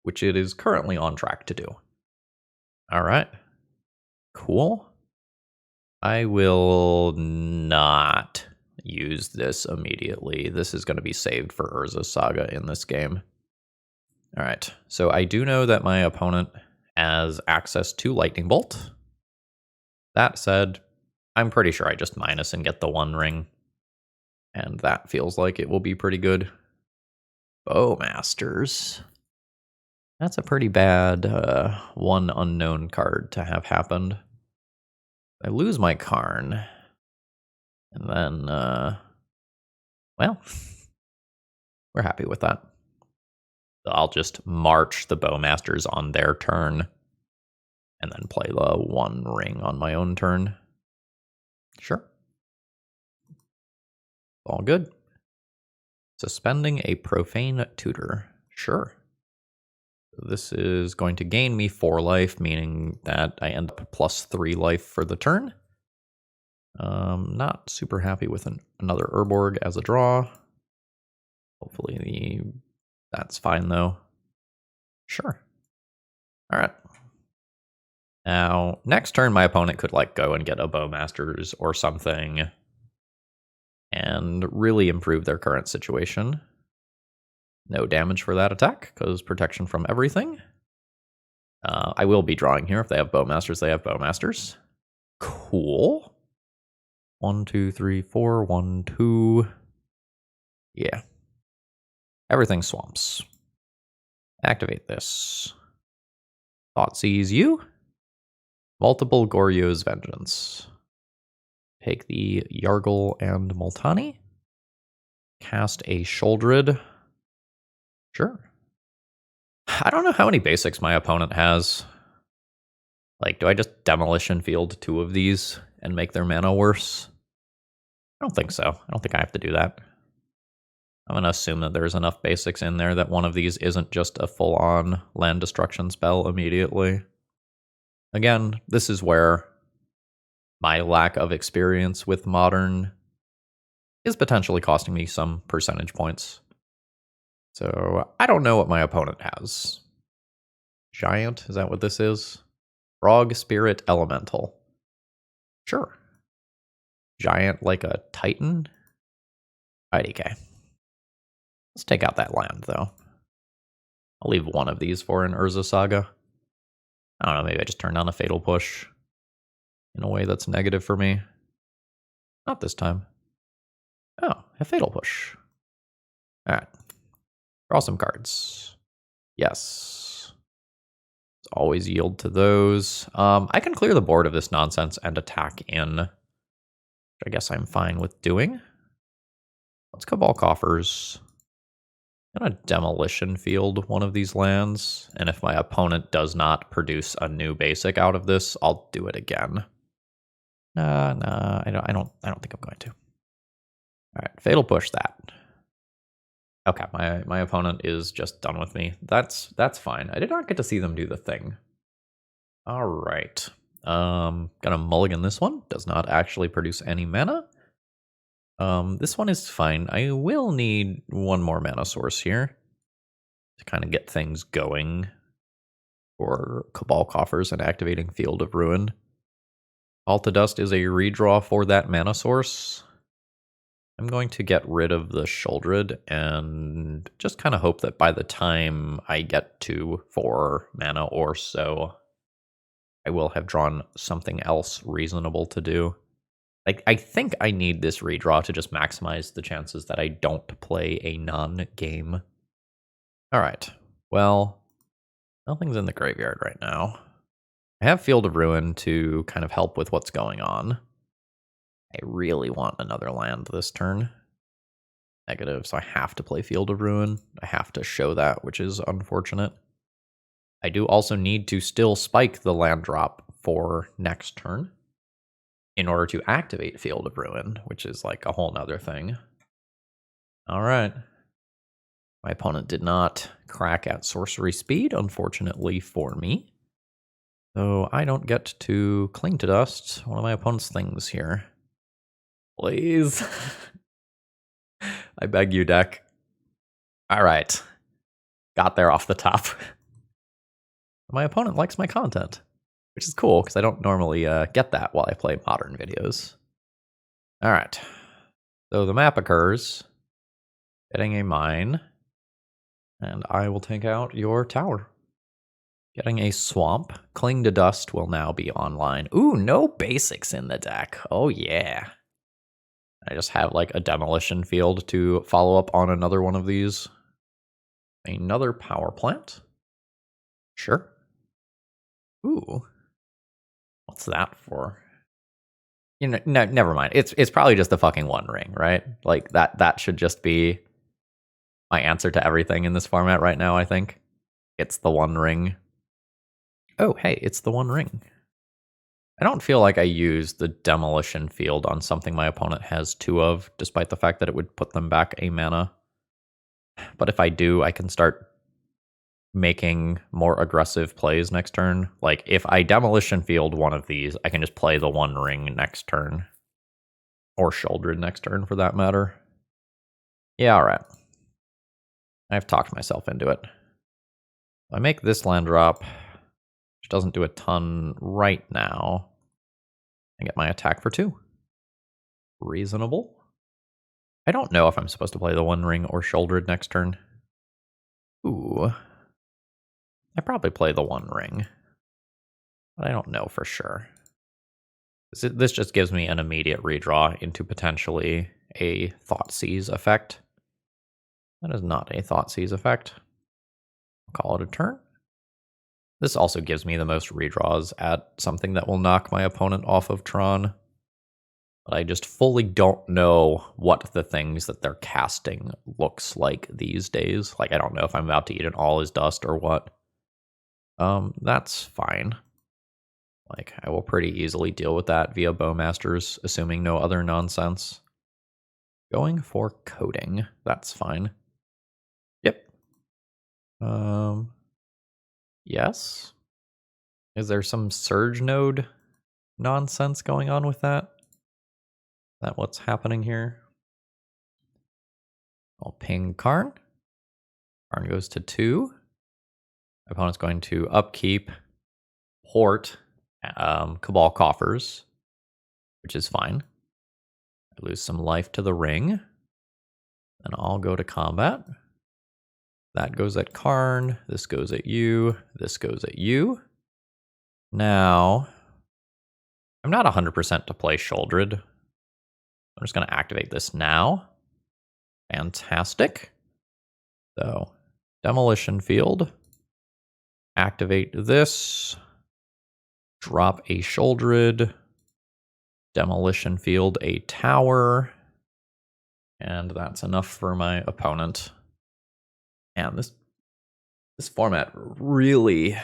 which it is currently on track to do. All right. Cool. I will not use this immediately. This is going to be saved for Urza Saga in this game. All right. So I do know that my opponent has access to Lightning Bolt. That said, I'm pretty sure I just minus and get the One Ring. And that feels like it will be pretty good. Bowmasters. That's a pretty bad one unknown card to have happened. I lose my Karn. And then, well, we're happy with that. So I'll just march the Bowmasters on their turn and then play the 1 ring on my own turn. Sure. All good. Suspending a Profane Tutor. Sure. This is going to gain me 4 life, meaning that I end up +3 life for the turn. Not super happy with another Urborg as a draw. Hopefully that's fine though. Sure. All right. Now, next turn my opponent could like go and get a Bowmasters or something and really improve their current situation. No damage for that attack, because protection from everything. I will be drawing here. If they have Bowmasters, they have Bowmasters. Cool. 1, 2, 3, 4, 1, 2. Yeah. Everything swamps. Activate this. Thoughtseize you. Multiple Goryo's Vengeance. Take the Yargle and Multani. Cast a Sheoldred. Sure. I don't know how many basics my opponent has. Like, do I just Demolition Field 2 of these and make their mana worse? I don't think so. I don't think I have to do that. I'm going to assume that there's enough basics in there that one of these isn't just a full-on land destruction spell immediately. Again, this is where my lack of experience with Modern is potentially costing me some percentage points. So I don't know what my opponent has. Giant, is that what this is? Frog Spirit Elemental. Sure. Giant like a Titan? IDK. Let's take out that land, though. I'll leave one of these for an Urza Saga. I don't know, maybe I just turned on a Fatal Push in a way that's negative for me. Not this time. Oh, a Fatal Push. Alright. Draw some cards. Yes. Let's always yield to those. I can clear the board of this nonsense and attack in. Which I guess I'm fine with doing. Let's Cabal Coffers. I'm gonna Demolition Field one of these lands, and if my opponent does not produce a new basic out of this, I'll do it again. Nah, I don't think I'm going to. Alright, Fatal Push that. Okay, my opponent is just done with me. That's fine. I did not get to see them do the thing. Alright. Gonna mulligan this one. Does not actually produce any mana. This one is fine. I will need one more mana source here to kind of get things going for Cabal Coffers and activating Field of Ruin. Call to Dust is a redraw for that mana source. I'm going to get rid of the Sheoldred and just kind of hope that by the time I get to 4 mana or so, I will have drawn something else reasonable to do. Like, I think I need this redraw to just maximize the chances that I don't play a non-game. Alright, well, nothing's in the graveyard right now. I have Field of Ruin to kind of help with what's going on. I really want another land this turn. Negative, so I have to play Field of Ruin. I have to show that, which is unfortunate. I do also need to still spike the land drop for next turn in order to activate Field of Ruin, which is like a whole nother thing. Alright. My opponent did not crack at sorcery speed, unfortunately for me. So I don't get to Cling to Dust, one of my opponent's things here. Please. I beg you, deck. Alright. Got there off the top. My opponent likes my content, which is cool, because I don't normally get that while I play Modern videos. Alright. So the map occurs. Getting a mine. And I will take out your tower. Getting a swamp. Cling to Dust will now be online. Ooh, no basics in the deck. Oh yeah. I just have like a Demolition Field to follow up on another one of these. Another power plant. Sure. Ooh. What's that for? You know, no, never mind. It's probably just the fucking One Ring, right? Like that should just be my answer to everything in this format right now, I think. It's the One Ring. Oh, hey, it's the One Ring. I don't feel like I use the Demolition Field on something my opponent has 2 of, despite the fact that it would put them back a mana. But if I do, I can start making more aggressive plays next turn. Like, if I Demolition Field one of these, I can just play the One Ring next turn. Or Sheoldred next turn, for that matter. Yeah, alright. I've talked myself into it. I make this land drop, which doesn't do a ton right now. I get my attack for 2. Reasonable. I don't know if I'm supposed to play the One Ring or Sheoldred next turn. Ooh. I probably play the One Ring. But I don't know for sure. This just gives me an immediate redraw into potentially a Thoughtseize effect. That is not a Thoughtseize effect. I'll call it a turn. This also gives me the most redraws at something that will knock my opponent off of Tron. But I just fully don't know what the things that they're casting looks like these days. Like, I don't know if I'm about to eat an All Is Dust or what. That's fine. Like, I will pretty easily deal with that via Bowmasters, assuming no other nonsense. Going for coding. That's fine. Yep. Yes. Is there some Surge Node nonsense going on with that? Is that what's happening here? I'll ping Karn. Karn goes to 2. My opponent's going to upkeep, port, Cabal Coffers, which is fine. I lose some life to the ring. Then I'll go to combat. That goes at Karn. This goes at you. This goes at you. Now, I'm not 100% to play Sheoldred. I'm just going to activate this now. Fantastic. So, Demolition Field. Activate this. Drop a Sheoldred. Demolition Field a tower. And that's enough for my opponent. And this format really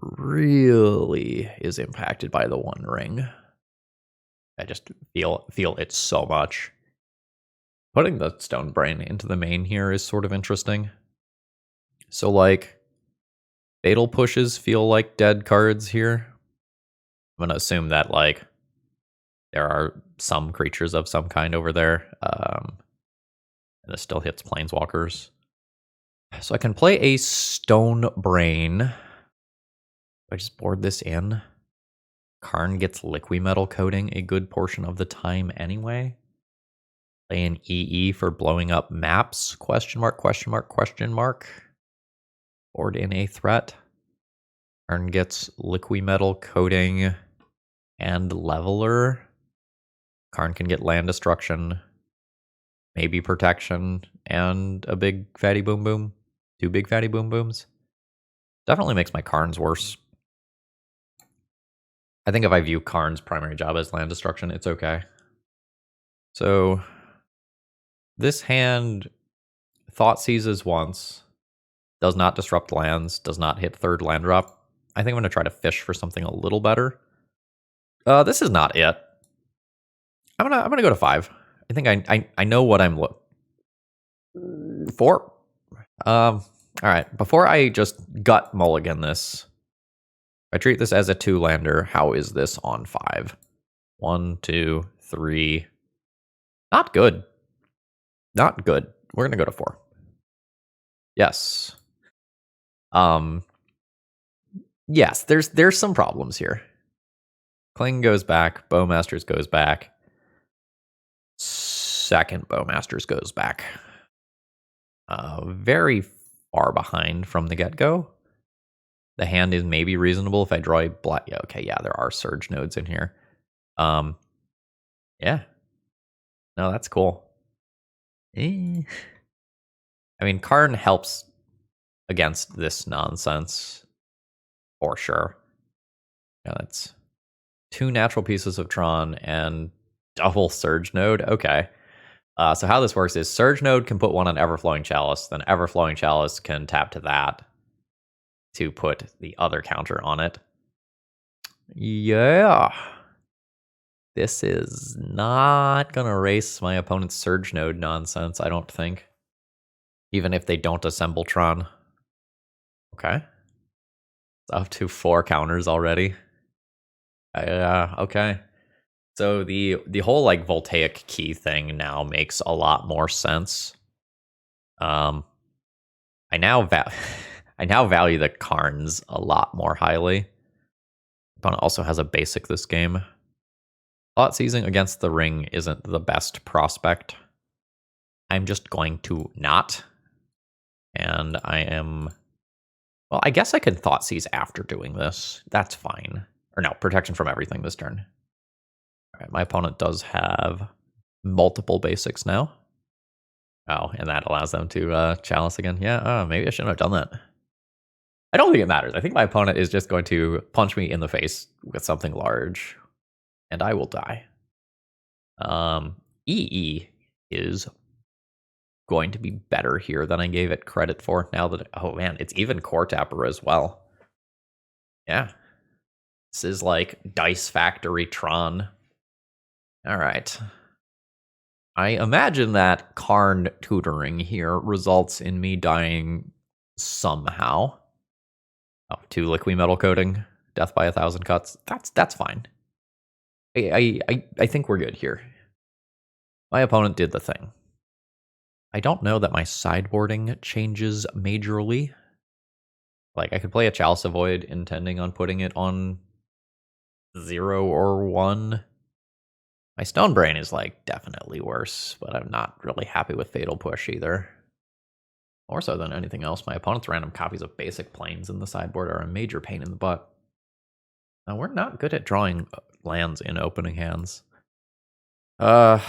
is impacted by the One Ring. I just feel it so much. Putting the Stone Brain into the main here is sort of interesting. So, like, Fatal Pushes feel like dead cards here. I'm going to assume that, like, there are some creatures of some kind over there. And this still hits Planeswalkers. So I can play a Stone Brain. I just board this in. Karn gets Liquimetal Coating a good portion of the time anyway. Play an EE for blowing up maps? Question mark, question mark, question mark. Board in a threat. Karn gets Liquimetal Coating and Leveler. Karn can get land destruction, maybe protection, and a big fatty boom boom. 2 big fatty boom booms. Definitely makes my Karns worse. I think if I view Karn's primary job as land destruction, it's okay. So, this hand Thought Seizes once, does not disrupt lands, does not hit 3rd land drop. I think I'm going to try to fish for something a little better. This is not it. I'm gonna go to 5. I think I know what I'm 4. All right. Before I just gut mulligan this, I treat this as a 2-lander. How is this on 5? 1, 2, 3. Not good. Not good. We're gonna go to 4. Yes. Yes. There's some problems here. Cling goes back. Bowmasters goes back. Second Bowmasters goes back. Very far behind from the get-go. The hand is maybe reasonable if I draw a black. Yeah, okay, yeah, there are Surge nodes in here. Yeah. No, that's cool. I mean, Karn helps against this nonsense for sure. Yeah, that's 2 natural pieces of Tron and double Surge Node. Okay. So how this works is Surge Node can put one on Everflowing Chalice, then Everflowing Chalice can tap to that to put the other counter on it. Yeah. This is not going to erase my opponent's Surge Node nonsense, I don't think. Even if they don't assemble Tron. Okay. It's up to 4 counters already. Okay. So the whole like Voltaic key thing now makes a lot more sense. I now I now value the Karns a lot more highly. Opponent also has a basic this game. Thought Seizing against the ring isn't the best prospect. I'm just going to not. And I am... Well, I guess I could Thought Seize after doing this. That's fine. Or no, protection from everything this turn. All right, my opponent does have multiple basics now. Oh, and that allows them to chalice again. Yeah, maybe I shouldn't have done that. I don't think it matters. I think my opponent is just going to punch me in the face with something large, and I will die. EE is going to be better here than I gave it credit for. Now that, oh man, it's even Core Tapper as well. Yeah. This is like Dice Factory Tron. All right. I imagine that Karn tutoring here results in me dying somehow. Oh, 2 Liquid Metal Coating, death by 1,000 cuts. That's fine. I think we're good here. My opponent did the thing. I don't know that my sideboarding changes majorly. Like, I could play a Chalice Void intending on putting it on 0 or 1. My Stone Brain is, like, definitely worse, but I'm not really happy with Fatal Push either. More so than anything else, my opponent's random copies of basic planes in the sideboard are a major pain in the butt. Now, we're not good at drawing lands in opening hands. This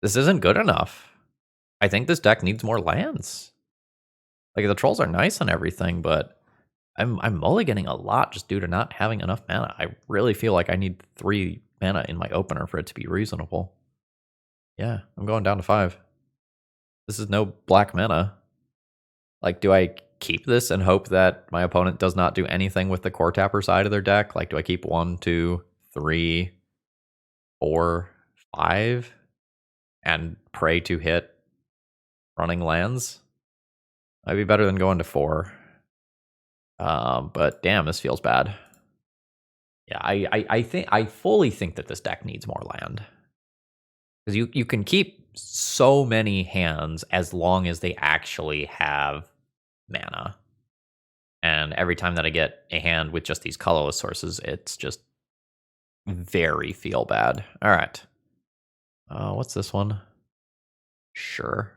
isn't good enough. I think this deck needs more lands. Like, the trolls are nice and everything, but I'm mulliganing a lot just due to not having enough mana. I really feel like I need 3 mana in my opener for it to be reasonable. Yeah, I'm going down to 5. This is no black mana. Like, do I keep this and hope that my opponent does not do anything with the Core Tapper side of their deck? Like, do I keep 1, 2, 3, 4, 5, and pray to hit running lands? Might be better than going to 4. But damn, this feels bad. Yeah, I fully think that this deck needs more land. Because you can keep so many hands as long as they actually have mana. And every time that I get a hand with just these colorless sources, it's just very feel bad. All right. What's this one? Sure.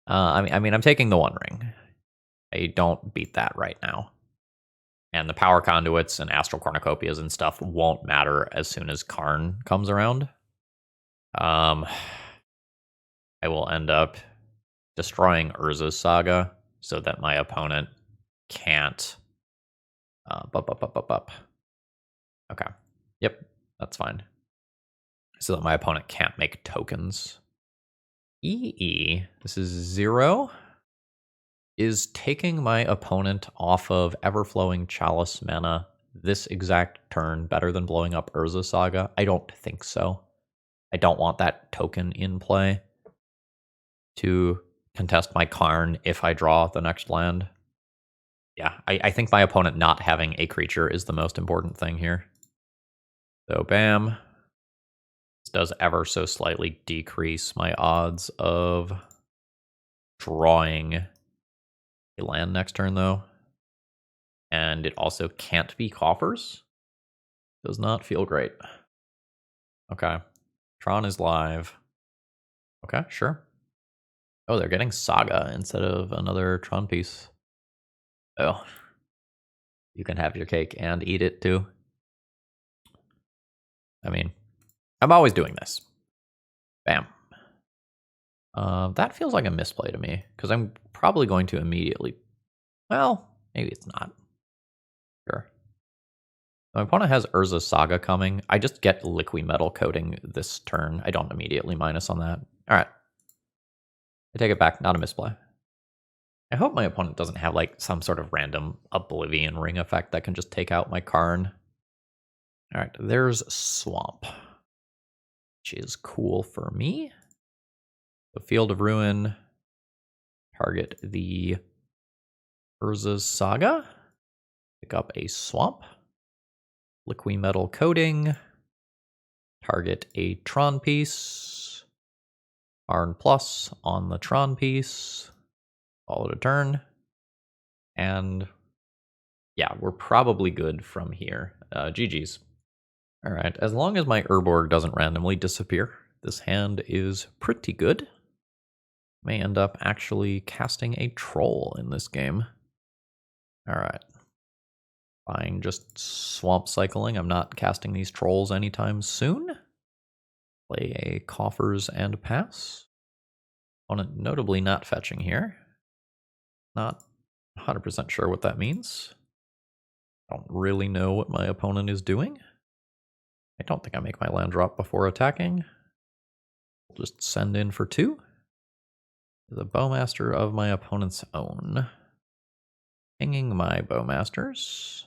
I mean, I'm taking the One Ring. I don't beat that right now. And the Power Conduits and Astral Cornucopias and stuff won't matter as soon as Karn comes around. I will end up destroying Urza's Saga so that my opponent can't... Okay. Yep, that's fine. So that my opponent can't make tokens. EE, this is 0, is taking my opponent off of Everflowing Chalice mana this exact turn better than blowing up Urza Saga? I don't think so. I don't want that token in play to contest my Karn if I draw the next land. Yeah, I think my opponent not having a creature is the most important thing here. So bam. This does ever so slightly decrease my odds of drawing a land next turn, though. And it also can't be Coffers. Does not feel great. Okay. Tron is live. Okay, sure. Oh, they're getting Saga instead of another Tron piece. Oh. You can have your cake and eat it, too. I mean, I'm always doing this. Bam. That feels like a misplay to me, because I'm probably going to immediately... Well, maybe it's not. Sure. My opponent has Urza's Saga coming. I just get Liquimetal Coating this turn. I don't immediately minus on that. All right. I take it back. Not a misplay. I hope my opponent doesn't have like some sort of random Oblivion Ring effect that can just take out my Karn. All right. There's Swamp, which is cool for me. The Field of Ruin. Target the Urza's Saga. Pick up a Swamp. Liquimetal Coating. Target a Tron piece. Karn plus on the Tron piece. Call it a turn. And yeah, we're probably good from here. GG's. All right, as long as my Urborg doesn't randomly disappear, this hand is pretty good. May end up actually casting a troll in this game. All right. Fine, just swamp cycling. I'm not casting these trolls anytime soon. Play a Coffers and pass. Opponent notably not fetching here. Not 100% sure what that means. Don't really know what my opponent is doing. I don't think I make my land drop before attacking. We'll just send in for 2. The Bowmaster of my opponent's own. Hanging my Bowmasters.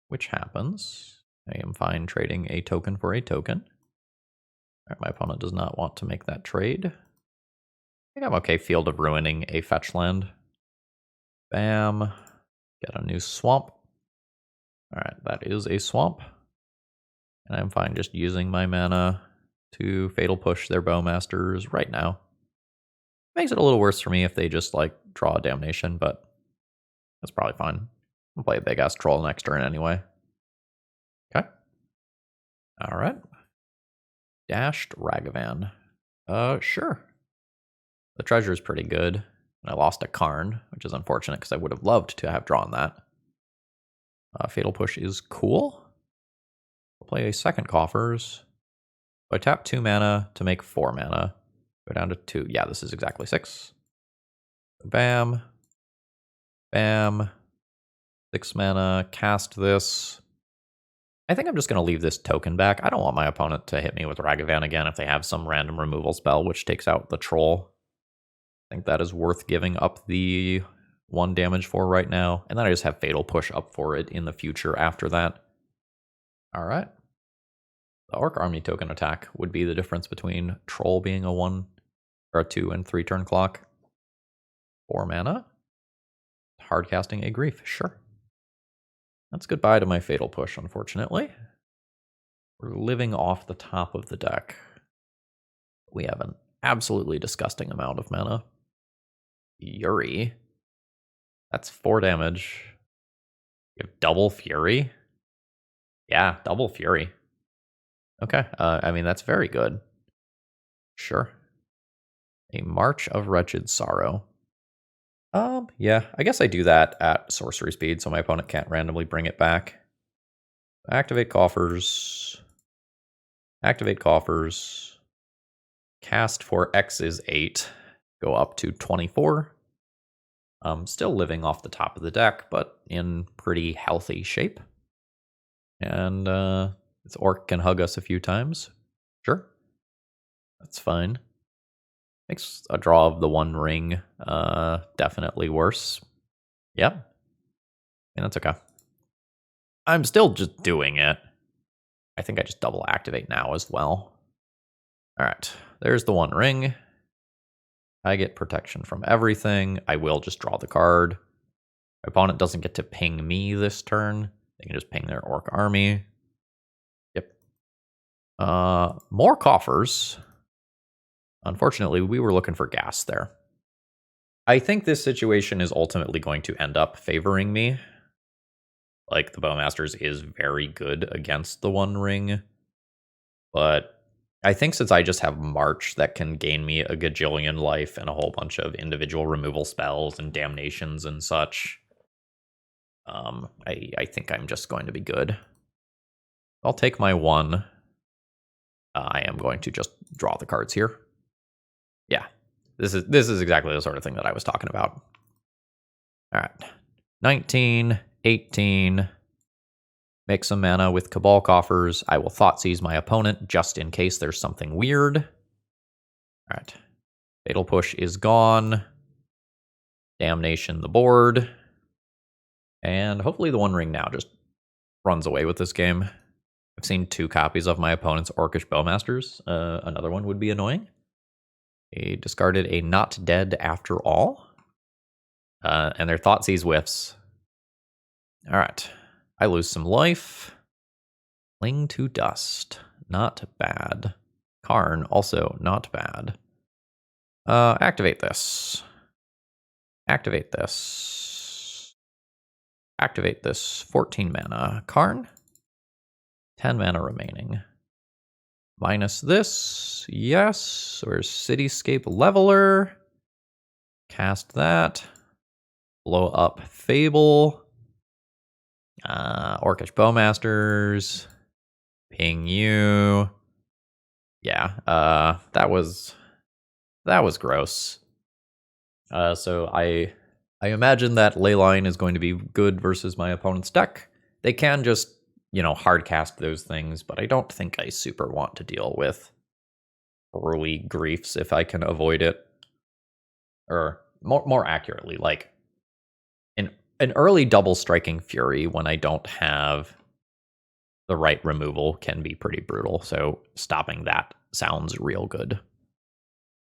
Which happens. I am fine trading a token for a token. All right, my opponent does not want to make that trade. I think I'm okay Field of Ruining a fetch land. Bam. Get a new swamp. All right, that is a swamp. And I'm fine just using my mana to Fatal Push their Bowmasters right now. Makes it a little worse for me if they just like draw a Damnation, but that's probably fine. I'll play a big ass troll next turn anyway. Okay. All right. Dashed Ragavan. Sure. The treasure is pretty good. And I lost a Karn, which is unfortunate because I would have loved to have drawn that. Fatal Push is cool. I'll play a second Coffers. So I tap 2 mana to make 4 mana. Go down to 2. Yeah, this is exactly 6. Bam. Bam. 6 mana. Cast this. I think I'm just going to leave this token back. I don't want my opponent to hit me with Ragavan again if they have some random removal spell which takes out the troll. I think that is worth giving up the 1 damage for right now. And then I just have Fatal Push up for it in the future after that. All right. The Orc Army token attack would be the difference between Troll being a 1 or a 2 and 3 turn clock. 4 mana. Hard casting a Grief, sure. That's goodbye to my Fatal Push, unfortunately. We're living off the top of the deck. We have an absolutely disgusting amount of mana. Fury. That's 4 damage. You have double Fury? Yeah, double Fury. Okay, I mean, that's very good. Sure. A March of Wretched Sorrow. Yeah, I guess I do that at sorcery speed, so my opponent can't randomly bring it back. Activate Coffers. Activate Coffers. Cast for X is 8. Go up to 24. Still living off the top of the deck, but in pretty healthy shape. And this Orc can hug us a few times. Sure. That's fine. Makes a draw of the 1 ring definitely worse. Yeah. And that's okay. I'm still just doing it. I think I just double activate now as well. All right. There's the 1 ring. I get protection from everything. I will just draw the card. My opponent doesn't get to ping me this turn. They can just ping their Orc army. Yep. More Coffers. Unfortunately, we were looking for gas there. I think this situation is ultimately going to end up favoring me. Like, the Bowmasters is very good against the 1 ring. But I think since I just have March that can gain me a gajillion life and a whole bunch of individual removal spells and damnations and such, I think I'm just going to be good. I'll take my 1. I am going to just draw the cards here. Yeah, this is exactly the sort of thing that I was talking about. All right, 19, 18. Make some mana with Cabal Coffers. I will Thoughtseize my opponent just in case there's something weird. Alright. Fatal Push is gone. Damnation the board. And hopefully the One Ring now just runs away with this game. I've seen 2 copies of my opponent's Orcish Bowmasters. Another one would be annoying. He discarded a Not Dead After All. And their Thoughtseize whiffs. Alright. I lose some life. Cling to Dust. Not bad. Karn, also not bad. Activate this. Activate this. Activate this. 14 mana. Karn. 10 mana remaining. Minus this. Yes. Where's Cityscape Leveler? Cast that. Blow up Fable. Orcish Bowmasters. Ping you. Yeah, that was gross. So I imagine that Leyline is going to be good versus my opponent's deck. They can just, hard cast those things, but I don't think I super want to deal with early griefs if I can avoid it. Or more accurately, like an early double striking Fury when I don't have the right removal can be pretty brutal. So stopping that sounds real good.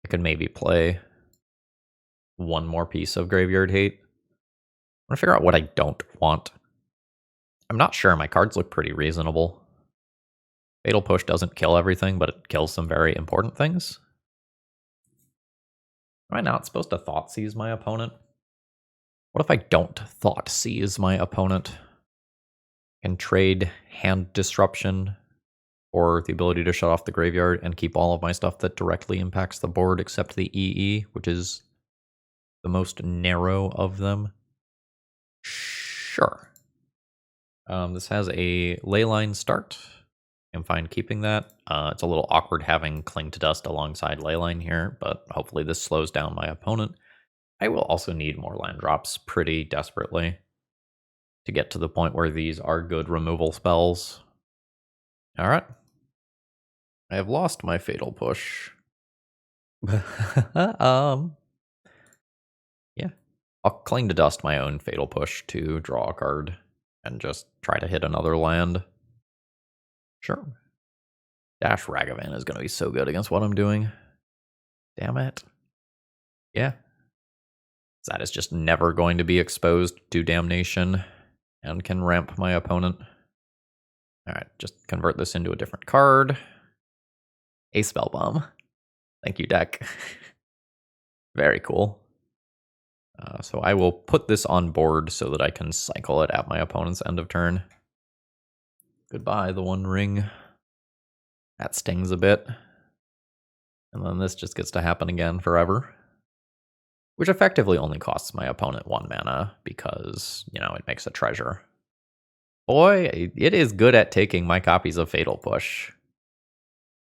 I could maybe play one more piece of Graveyard Hate. I'm gonna figure out what I don't want. I'm not sure. My cards look pretty reasonable. Fatal Push doesn't kill everything, but it kills some very important things. Am I not supposed to Thoughtseize my opponent? What if I don't Thoughtseize my opponent? And trade Hand Disruption or the ability to shut off the graveyard and keep all of my stuff that directly impacts the board except the EE, which is the most narrow of them. Sure. This has a Leyline start. I'm fine keeping that. It's a little awkward having Cling to Dust alongside Leyline here, but hopefully this slows down my opponent. I will also need more land drops pretty desperately to get to the point where these are good removal spells. Alright. I have lost my Fatal Push. Yeah. I'll Cling to Dust my own Fatal Push to draw a card and just try to hit another land. Sure. Dash Ragavan is going to be so good against what I'm doing. Damn it. Yeah. That is just never going to be exposed to Damnation and can ramp my opponent. Alright, just convert this into a different card. A Spellbomb. Thank you, deck. Very cool. So I will put this on board so that I can cycle it at my opponent's end of turn. Goodbye, the One Ring. That stings a bit. And then this just gets to happen again forever. Which effectively only costs my opponent 1 mana because, it makes a treasure. Boy, it is good at taking my copies of Fatal Push.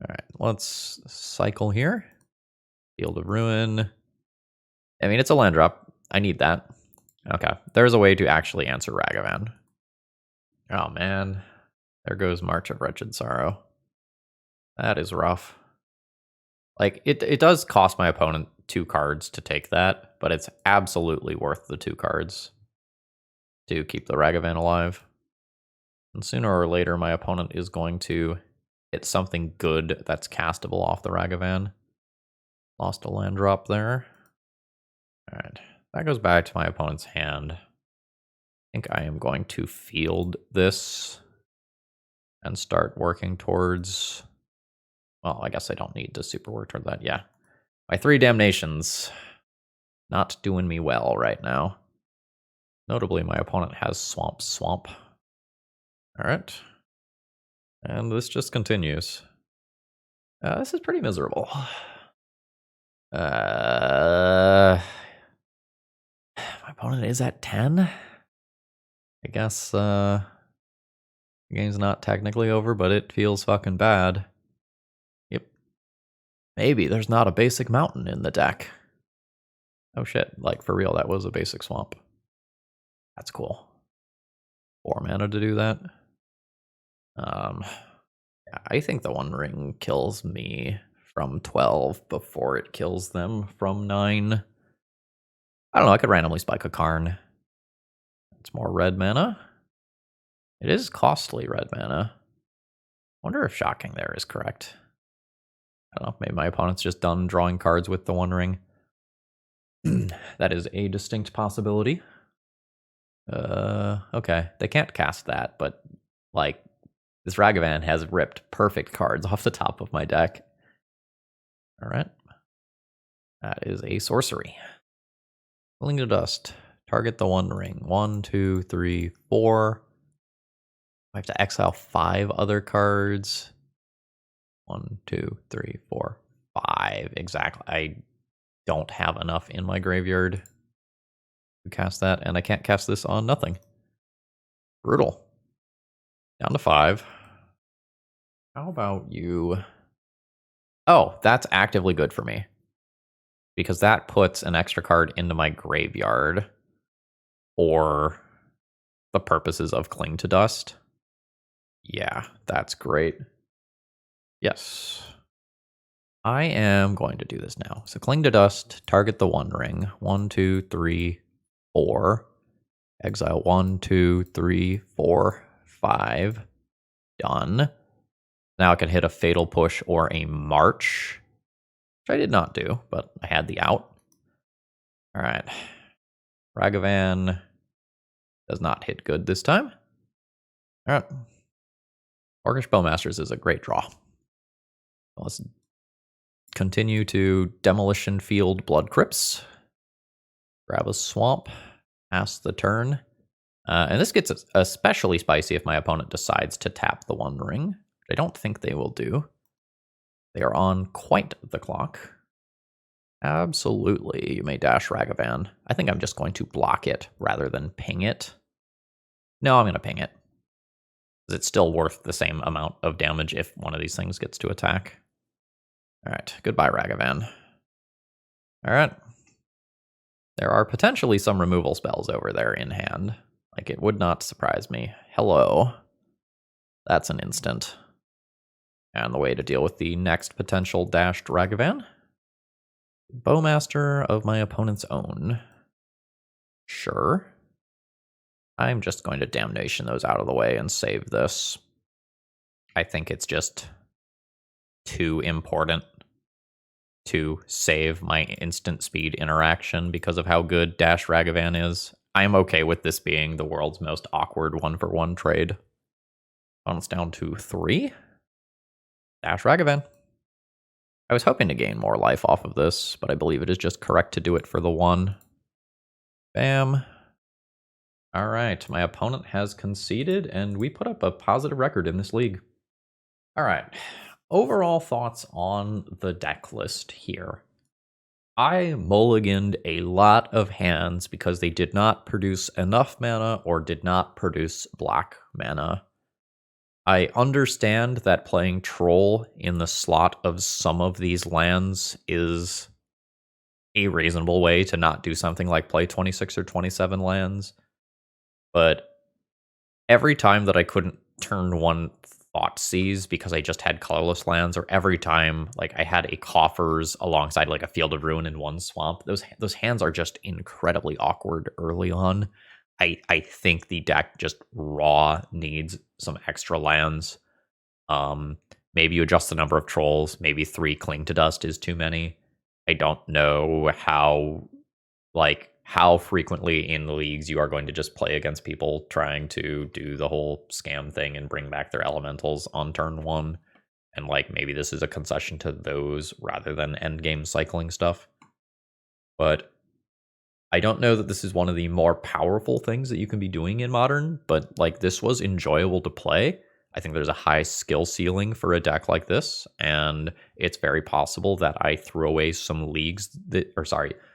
Alright, let's cycle here. Field of Ruin. I mean, it's a land drop. I need that. Okay, there's a way to actually answer Ragavan. Oh man, there goes March of Wretched Sorrow. That is rough. Like, it does cost my opponent 2 cards to take that, but it's absolutely worth the 2 cards to keep the Ragavan alive. And sooner or later, my opponent is going to hit something good that's castable off the Ragavan. Lost a land drop there. Alright, that goes back to my opponent's hand. I think I am going to field this and start working towards... Well, I guess I don't need to super work toward that, yeah. My 3 Damnations. Not doing me well right now. Notably, my opponent has Swamp. Alright. And this just continues. This is pretty miserable. My opponent is at 10? I guess, the game's not technically over, but it feels fucking bad. Yep. Maybe there's not a basic mountain in the deck. Oh shit, like for real, that was a basic swamp. That's cool. 4 mana to do that. Yeah, I think the One Ring kills me from 12 before it kills them from 9. I don't know, I could randomly spike a Karn. It's more red mana. It is costly red mana. Wonder if shocking there is correct. I don't know, maybe my opponent's just done drawing cards with the One Ring. That is a distinct possibility. Okay, they can't cast that, but like this Ragavan has ripped perfect cards off the top of my deck. All right, that is a sorcery. Filling to dust. Target the One Ring. 1, 2, 3, 4. I have to exile 5 other cards. 1, 2, 3, 4, 5. Exactly. I don't have enough in my graveyard to cast that, and I can't cast this on nothing. Brutal. Down to 5. How about you? Oh, that's actively good for me, because that puts an extra card into my graveyard for the purposes of Cling to Dust. Yeah, that's great. Yes. I am going to do this now. So Cling to Dust, target the One Ring. 1, 2, 3, 4. Exile 1, 2, 3, 4, 5. Done. Now I can hit a Fatal Push or a March, which I did not do, but I had the out. All right. Ragavan does not hit good this time. All right. Orcish Bowmasters is a great draw. Let's continue to Demolition Field Blood Crypts. Grab a swamp. Pass the turn. And this gets especially spicy if my opponent decides to tap the One Ring, which I don't think they will do. They are on quite the clock. Absolutely, you may dash Ragavan. I think I'm just going to block it rather than ping it. No, I'm going to ping it. It's still worth the same amount of damage if one of these things gets to attack. All right, goodbye, Ragavan. All right. There are potentially some removal spells over there in hand. Like, it would not surprise me. Hello. That's an instant. And the way to deal with the next potential dashed Ragavan. Bowmaster of my opponent's own. Sure. I'm just going to Damnation those out of the way and save this. I think it's just too important to save my instant speed interaction because of how good Dash Ragavan is. I'm okay with this being the world's most awkward 1-for-1 trade. Opponent's down to 3. Dash Ragavan. I was hoping to gain more life off of this, but I believe it is just correct to do it for the 1. Bam. All right, my opponent has conceded, and we put up a positive record in this league. All right, overall thoughts on the deck list here. I mulliganed a lot of hands because they did not produce enough mana or did not produce black mana. I understand that playing Troll in the slot of some of these lands is a reasonable way to not do something like play 26 or 27 lands. But every time that I couldn't turn 1 Thoughtseize because I just had colorless lands, or every time like I had a Coffers alongside like a Field of Ruin and 1 Swamp, those hands are just incredibly awkward early on. I think the deck just raw needs some extra lands. Maybe you adjust the number of Trolls. Maybe 3 Cling to Dust is too many. I don't know how frequently in leagues you are going to just play against people trying to do the whole scam thing and bring back their elementals on turn 1. And like maybe this is a concession to those rather than endgame cycling stuff. But I don't know that this is one of the more powerful things that you can be doing in Modern, but like this was enjoyable to play. I think there's a high skill ceiling for a deck like this, and it's very possible that I threw away some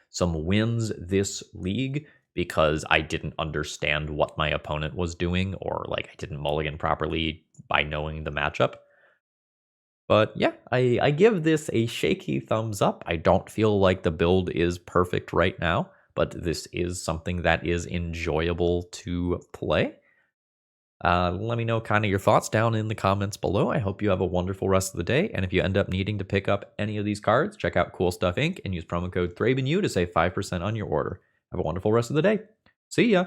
some wins this league because I didn't understand what my opponent was doing, or like I didn't mulligan properly by knowing the matchup. But yeah, I give this a shaky thumbs up. I don't feel like the build is perfect right now, but this is something that is enjoyable to play. Let me know kind of your thoughts down in the comments below. I hope you have a wonderful rest of the day. And if you end up needing to pick up any of these cards, check out Cool Stuff Inc. and use promo code ThrabenU to save 5% on your order. Have a wonderful rest of the day. See ya.